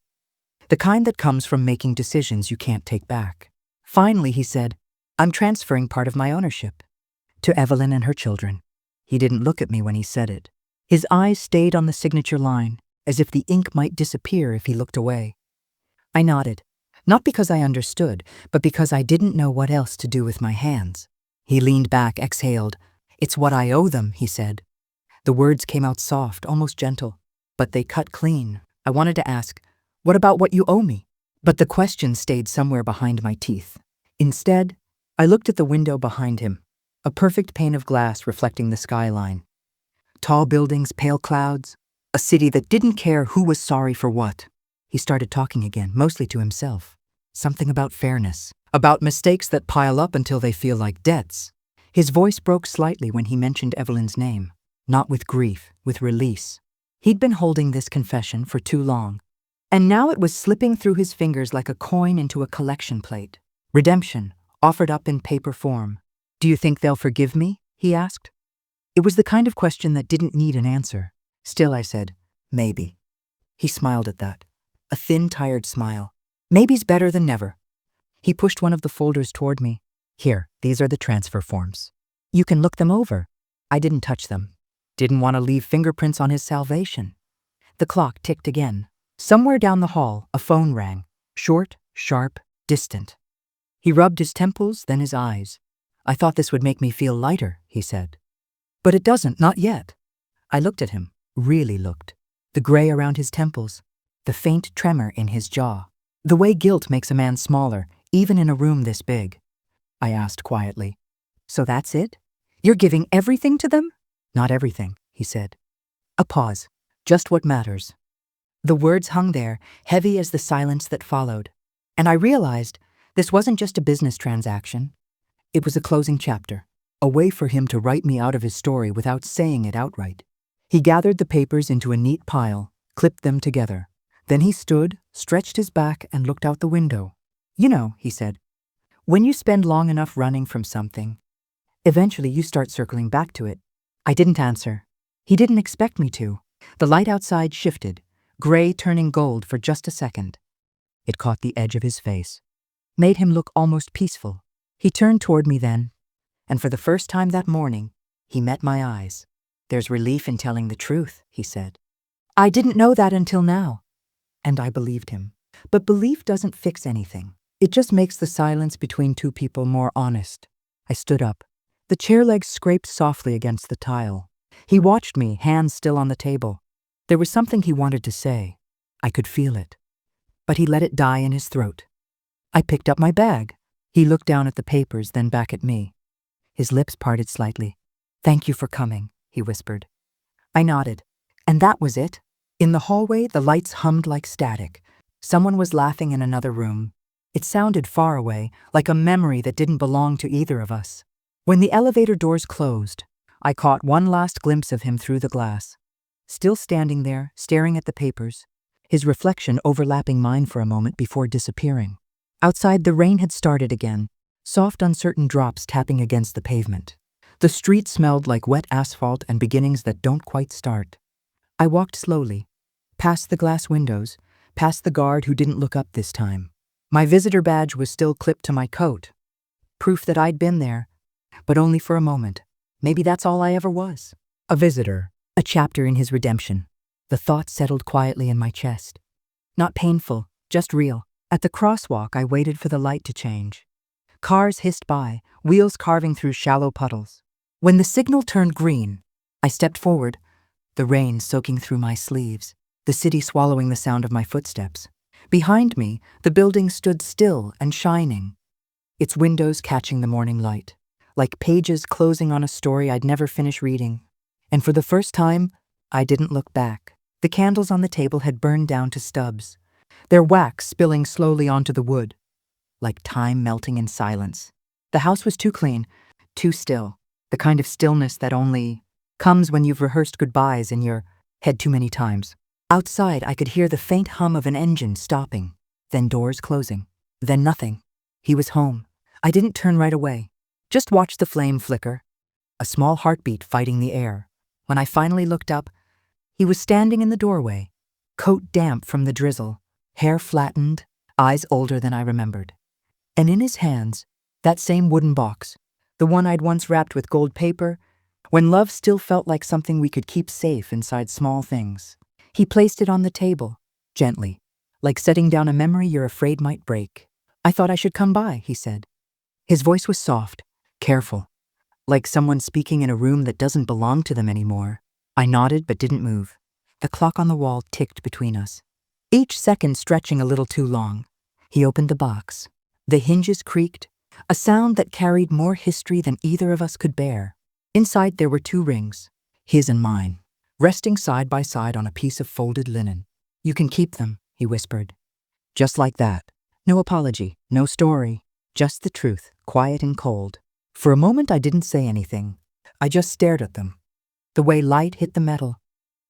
The kind that comes from making decisions you can't take back. Finally, he said, "I'm transferring part of my ownership. To Evelyn and her children. He didn't look at me when he said it. His eyes stayed on the signature line, as if the ink might disappear if he looked away. I nodded, not because I understood, but because I didn't know what else to do with my hands. He leaned back, exhaled. "It's what I owe them," he said. The words came out soft, almost gentle, but they cut clean. I wanted to ask, "What about what you owe me?" But the question stayed somewhere behind my teeth. Instead, I looked at the window behind him, a perfect pane of glass reflecting the skyline. Tall buildings, pale clouds, a city that didn't care who was sorry for what. He started talking again, mostly to himself. Something about fairness, about mistakes that pile up until they feel like debts. His voice broke slightly when he mentioned Evelyn's name, not with grief, with release. He'd been holding this confession for too long, and now it was slipping through his fingers like a coin into a collection plate. Redemption, offered up in paper form. "Do you think they'll forgive me?" he asked. It was the kind of question that didn't need an answer. Still, I said, "Maybe." He smiled at that, a thin, tired smile. "Maybe's better than never." He pushed one of the folders toward me. "Here, these are the transfer forms. You can look them over." I didn't touch them. Didn't want to leave fingerprints on his salvation. The clock ticked again. Somewhere down the hall, a phone rang. Short, sharp, distant. He rubbed his temples, then his eyes. "I thought this would make me feel lighter," he said. "But it doesn't, not yet." I looked at him, really looked. The gray around his temples, the faint tremor in his jaw. The way guilt makes a man smaller, even in a room this big. I asked quietly, "So that's it? You're giving everything to them?" "Not everything," he said. A pause, just what matters. The words hung there, heavy as the silence that followed. And I realized this wasn't just a business transaction. It was a closing chapter, a way for him to write me out of his story without saying it outright. He gathered the papers into a neat pile, clipped them together. Then he stood, stretched his back, and looked out the window. "You know," he said, "when you spend long enough running from something, eventually you start circling back to it." I didn't answer. He didn't expect me to. The light outside shifted, gray turning gold for just a second. It caught the edge of his face, made him look almost peaceful. He turned toward me then, and for the first time that morning, he met my eyes. "There's relief in telling the truth," he said. I didn't know that until now. And I believed him. But belief doesn't fix anything. It just makes the silence between two people more honest. I stood up. The chair legs scraped softly against the tile. He watched me, hands still on the table. There was something he wanted to say. I could feel it. But he let it die in his throat. I picked up my bag. He looked down at the papers, then back at me. His lips parted slightly. "Thank you for coming," he whispered. I nodded. And that was it. In the hallway, the lights hummed like static. Someone was laughing in another room. It sounded far away, like a memory that didn't belong to either of us. When the elevator doors closed, I caught one last glimpse of him through the glass. Still standing there, staring at the papers, his reflection overlapping mine for a moment before disappearing. Outside, the rain had started again, soft, uncertain drops tapping against the pavement. The street smelled like wet asphalt and beginnings that don't quite start. I walked slowly, past the glass windows, past the guard who didn't look up this time. My visitor badge was still clipped to my coat, proof that I'd been there, but only for a moment. Maybe that's all I ever was. A visitor, a chapter in his redemption. The thought settled quietly in my chest. Not painful, just real. At the crosswalk, I waited for the light to change. Cars hissed by, wheels carving through shallow puddles. When the signal turned green, I stepped forward, the rain soaking through my sleeves, the city swallowing the sound of my footsteps. Behind me, the building stood still and shining, its windows catching the morning light, like pages closing on a story I'd never finish reading. And for the first time, I didn't look back. The candles on the table had burned down to stubs, their wax spilling slowly onto the wood, like time melting in silence. The house was too clean, too still, the kind of stillness that only comes when you've rehearsed goodbyes in your head too many times. Outside, I could hear the faint hum of an engine stopping, then doors closing, then nothing. He was home. I didn't turn right away, just watched the flame flicker, a small heartbeat fighting the air. When I finally looked up, he was standing in the doorway, coat damp from the drizzle, hair flattened, eyes older than I remembered. And in his hands, that same wooden box, the one I'd once wrapped with gold paper, when love still felt like something we could keep safe inside small things. He placed it on the table, gently, like setting down a memory you're afraid might break. "I thought I should come by," he said. His voice was soft, careful, like someone speaking in a room that doesn't belong to them anymore. I nodded but didn't move. The clock on the wall ticked between us, each second stretching a little too long. He opened the box. The hinges creaked, a sound that carried more history than either of us could bear. Inside there were 2 rings, his and mine, resting side by side on a piece of folded linen. "You can keep them," he whispered. Just like that. No apology, no story, just the truth, quiet and cold. For a moment I didn't say anything. I just stared at them. The way light hit the metal,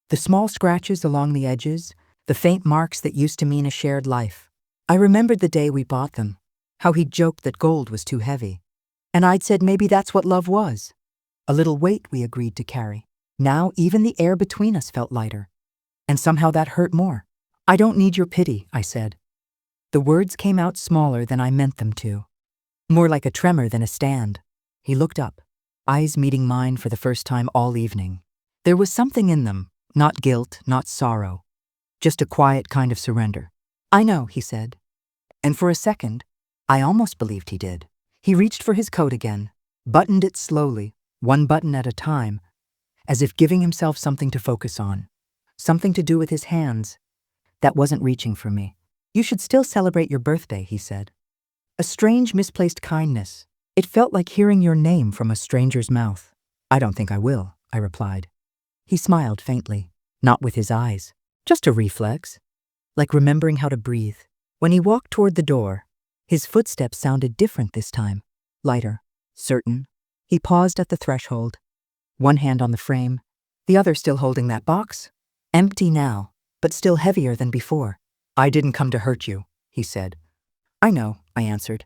the small scratches along the edges, the faint marks that used to mean a shared life. I remembered the day we bought them, how he'd joked that gold was too heavy. And I'd said maybe that's what love was. A little weight we agreed to carry. Now even the air between us felt lighter. And somehow that hurt more. "I don't need your pity," I said. The words came out smaller than I meant them to. More like a tremor than a stand. He looked up, eyes meeting mine for the first time all evening. There was something in them, not guilt, not sorrow, just a quiet kind of surrender. "I know," he said. And for a second, I almost believed he did. He reached for his coat again, buttoned it slowly, one button at a time, as if giving himself something to focus on, something to do with his hands that wasn't reaching for me. "You should still celebrate your birthday," he said. A strange, misplaced kindness. It felt like hearing your name from a stranger's mouth. "I don't think I will," I replied. He smiled faintly, not with his eyes, just a reflex, like remembering how to breathe. When he walked toward the door, his footsteps sounded different this time, lighter, certain. He paused at the threshold, one hand on the frame, the other still holding that box, empty now, but still heavier than before. "I didn't come to hurt you," he said. "I know," I answered.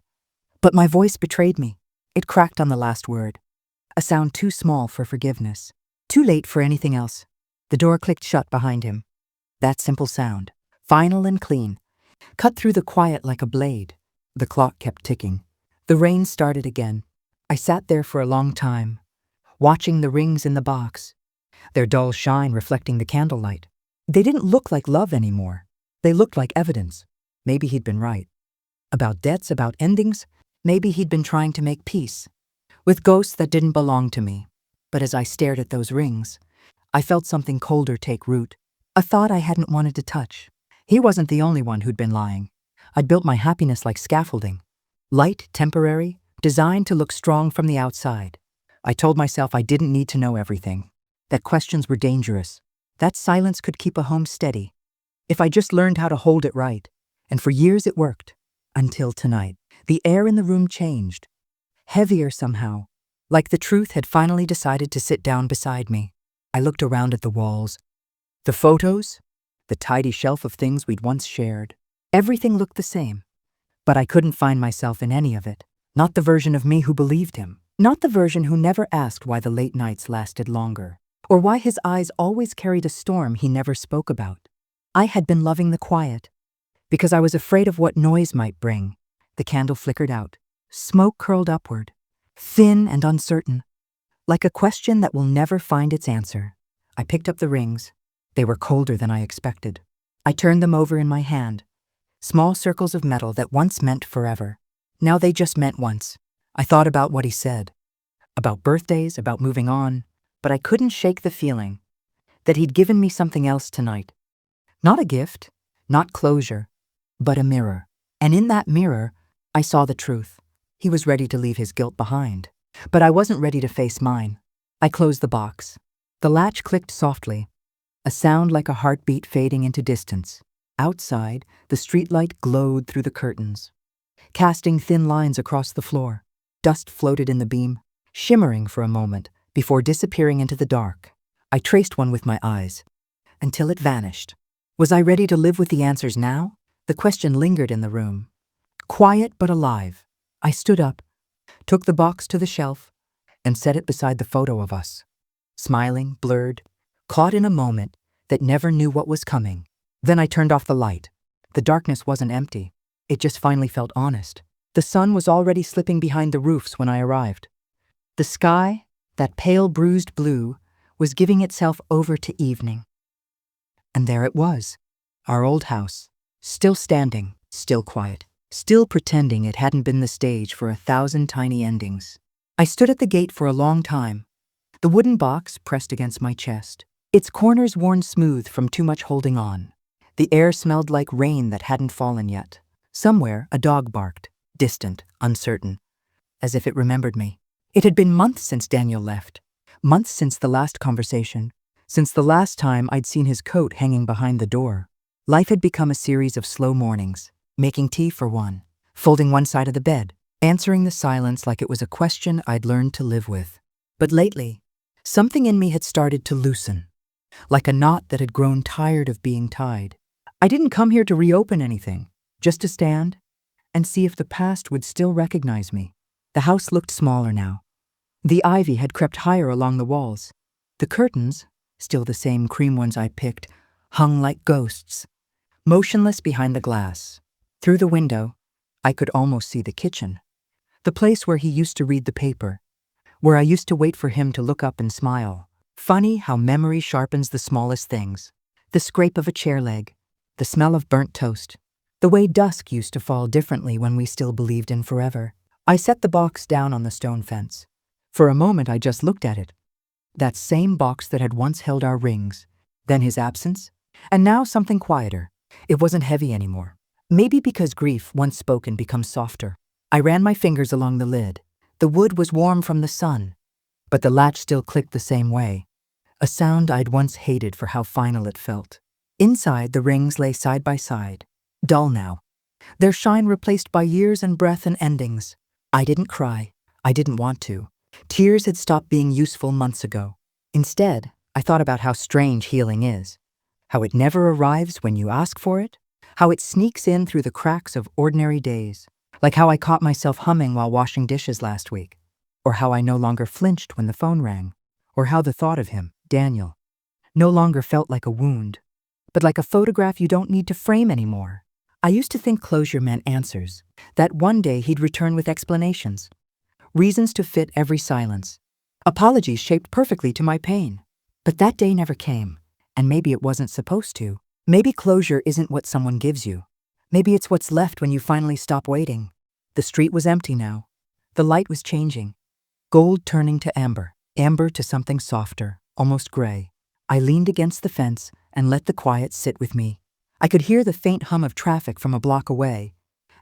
But my voice betrayed me. It cracked on the last word, a sound too small for forgiveness, too late for anything else. The door clicked shut behind him. That simple sound, final and clean, cut through the quiet like a blade. The clock kept ticking. The rain started again. I sat there for a long time, watching the rings in the box, their dull shine reflecting the candlelight. They didn't look like love anymore. They looked like evidence. Maybe he'd been right. About debts, about endings, maybe he'd been trying to make peace with ghosts that didn't belong to me. But as I stared at those rings, I felt something colder take root, a thought I hadn't wanted to touch. He wasn't the only one who'd been lying. I'd built my happiness like scaffolding, light, temporary, designed to look strong from the outside. I told myself I didn't need to know everything, that questions were dangerous, that silence could keep a home steady, if I just learned how to hold it right. And for years it worked. Until tonight, the air in the room changed, heavier somehow, like the truth had finally decided to sit down beside me. I looked around at the walls, the photos, the tidy shelf of things we'd once shared. Everything looked the same, but I couldn't find myself in any of it. Not the version of me who believed him, not the version who never asked why the late nights lasted longer, or why his eyes always carried a storm he never spoke about. I had been loving the quiet, because I was afraid of what noise might bring. The candle flickered out. Smoke curled upward, thin and uncertain, like a question that will never find its answer. I picked up the rings. They were colder than I expected. I turned them over in my hand, small circles of metal that once meant forever. Now they just meant once. I thought about what he said, about birthdays, about moving on, but I couldn't shake the feeling that he'd given me something else tonight. Not a gift, not closure, but a mirror. And in that mirror, I saw the truth. He was ready to leave his guilt behind, but I wasn't ready to face mine. I closed the box. The latch clicked softly, a sound like a heartbeat fading into distance. Outside, the streetlight glowed through the curtains, casting thin lines across the floor. Dust floated in the beam, shimmering for a moment before disappearing into the dark. I traced one with my eyes, until it vanished. Was I ready to live with the answers now? The question lingered in the room, quiet but alive. I stood up, took the box to the shelf, and set it beside the photo of us. Smiling, blurred, caught in a moment that never knew what was coming. Then I turned off the light. The darkness wasn't empty. It just finally felt honest. The sun was already slipping behind the roofs when I arrived. The sky, that pale bruised blue, was giving itself over to evening. And there it was, our old house, still standing, still quiet, still pretending it hadn't been the stage for 1,000 tiny endings. I stood at the gate for a long time, the wooden box pressed against my chest, its corners worn smooth from too much holding on. The air smelled like rain that hadn't fallen yet. Somewhere a dog barked, distant, uncertain, as if it remembered me. It had been months since Daniel left, months since the last conversation, since the last time I'd seen his coat hanging behind the door. Life had become a series of slow mornings, making tea for one, folding one side of the bed, answering the silence like it was a question I'd learned to live with. But lately, something in me had started to loosen, like a knot that had grown tired of being tied. I didn't come here to reopen anything, just to stand and see if the past would still recognize me. The house looked smaller now. The ivy had crept higher along the walls. The curtains, still the same cream ones I picked, hung like ghosts, motionless behind the glass. Through the window, I could almost see the kitchen, the place where he used to read the paper, where I used to wait for him to look up and smile. Funny how memory sharpens the smallest things. The scrape of a chair leg, the smell of burnt toast, the way dusk used to fall differently when we still believed in forever. I set the box down on the stone fence. For a moment I just looked at it. That same box that had once held our rings, then his absence, and now something quieter. It wasn't heavy anymore. Maybe because grief, once spoken, becomes softer. I ran my fingers along the lid. The wood was warm from the sun, but the latch still clicked the same way, a sound I'd once hated for how final it felt. Inside, the rings lay side by side, dull now, their shine replaced by years and breath and endings. I didn't cry. I didn't want to. Tears had stopped being useful months ago. Instead, I thought about how strange healing is, how it never arrives when you ask for it, how it sneaks in through the cracks of ordinary days, like how I caught myself humming while washing dishes last week, or how I no longer flinched when the phone rang, or how the thought of him, Daniel, no longer felt like a wound, but like a photograph you don't need to frame anymore. I used to think closure meant answers, that one day he'd return with explanations, reasons to fit every silence, apologies shaped perfectly to my pain. But that day never came, and maybe it wasn't supposed to. Maybe closure isn't what someone gives you. Maybe it's what's left when you finally stop waiting. The street was empty now. The light was changing. Gold turning to amber, amber to something softer, almost gray. I leaned against the fence and let the quiet sit with me. I could hear the faint hum of traffic from a block away,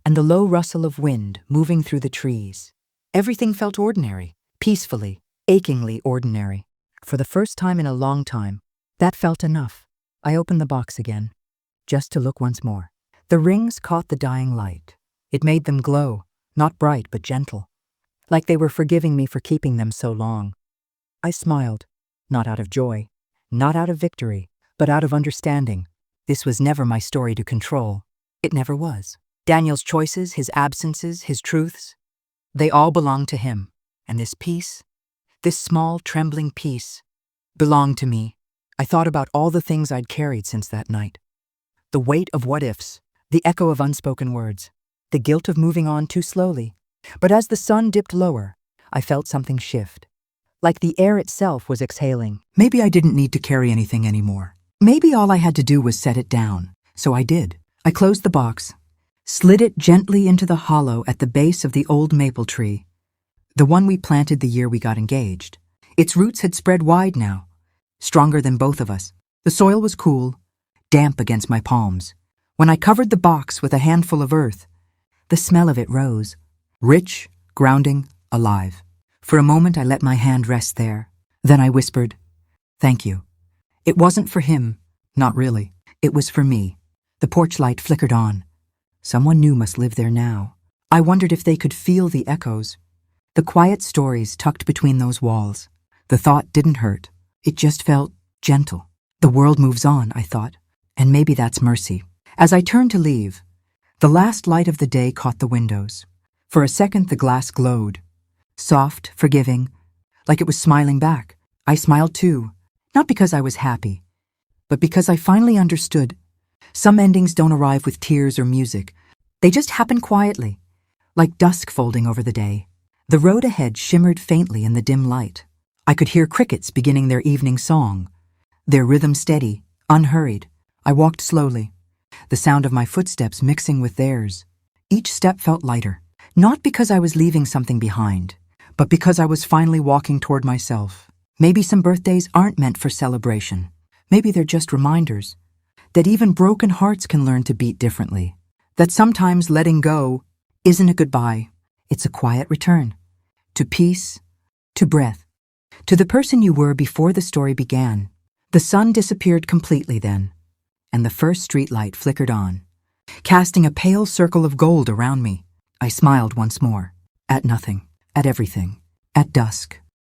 and the low rustle of wind moving through the trees. Everything felt ordinary, peacefully, achingly ordinary. For the first time in a long time, that felt enough. I opened the box again, just to look once more. The rings caught the dying light. It made them glow, not bright but gentle, like they were forgiving me for keeping them so long. I smiled, not out of joy, not out of victory, but out of understanding. This was never my story to control. It never was. Daniel's choices, his absences, his truths, they all belonged to him. And this piece, this small, trembling piece, belonged to me. I thought about all the things I'd carried since that night. The weight of what-ifs, the echo of unspoken words, the guilt of moving on too slowly. But as the sun dipped lower, I felt something shift. Like the air itself was exhaling. Maybe I didn't need to carry anything anymore. Maybe all I had to do was set it down. So I did. I closed the box, slid it gently into the hollow at the base of the old maple tree, the one we planted the year we got engaged. Its roots had spread wide now, stronger than both of us. The soil was cool, damp against my palms. When I covered the box with a handful of earth, the smell of it rose, rich, grounding, alive. For a moment I let my hand rest there. Then I whispered, "Thank you." It wasn't for him, not really. It was for me. The porch light flickered on. Someone new must live there now. I wondered if they could feel the echoes, the quiet stories tucked between those walls. The thought didn't hurt. It just felt gentle. The world moves on, I thought, and maybe that's mercy. As I turned to leave, the last light of the day caught the windows. For a second the glass glowed, soft, forgiving, like it was smiling back. I smiled too, not because I was happy, but because I finally understood. Some endings don't arrive with tears or music. They just happen quietly, like dusk folding over the day. The road ahead shimmered faintly in the dim light. I could hear crickets beginning their evening song, their rhythm steady, unhurried. I walked slowly, the sound of my footsteps mixing with theirs. Each step felt lighter, not because I was leaving something behind, but because I was finally walking toward myself. Maybe some birthdays aren't meant for celebration. Maybe they're just reminders that even broken hearts can learn to beat differently. That sometimes letting go isn't a goodbye, it's a quiet return. To peace, to breath, to the person you were before the story began. The sun disappeared completely then, and the first streetlight flickered on, casting a pale circle of gold around me. I smiled once more, at nothing, at everything, at dusk.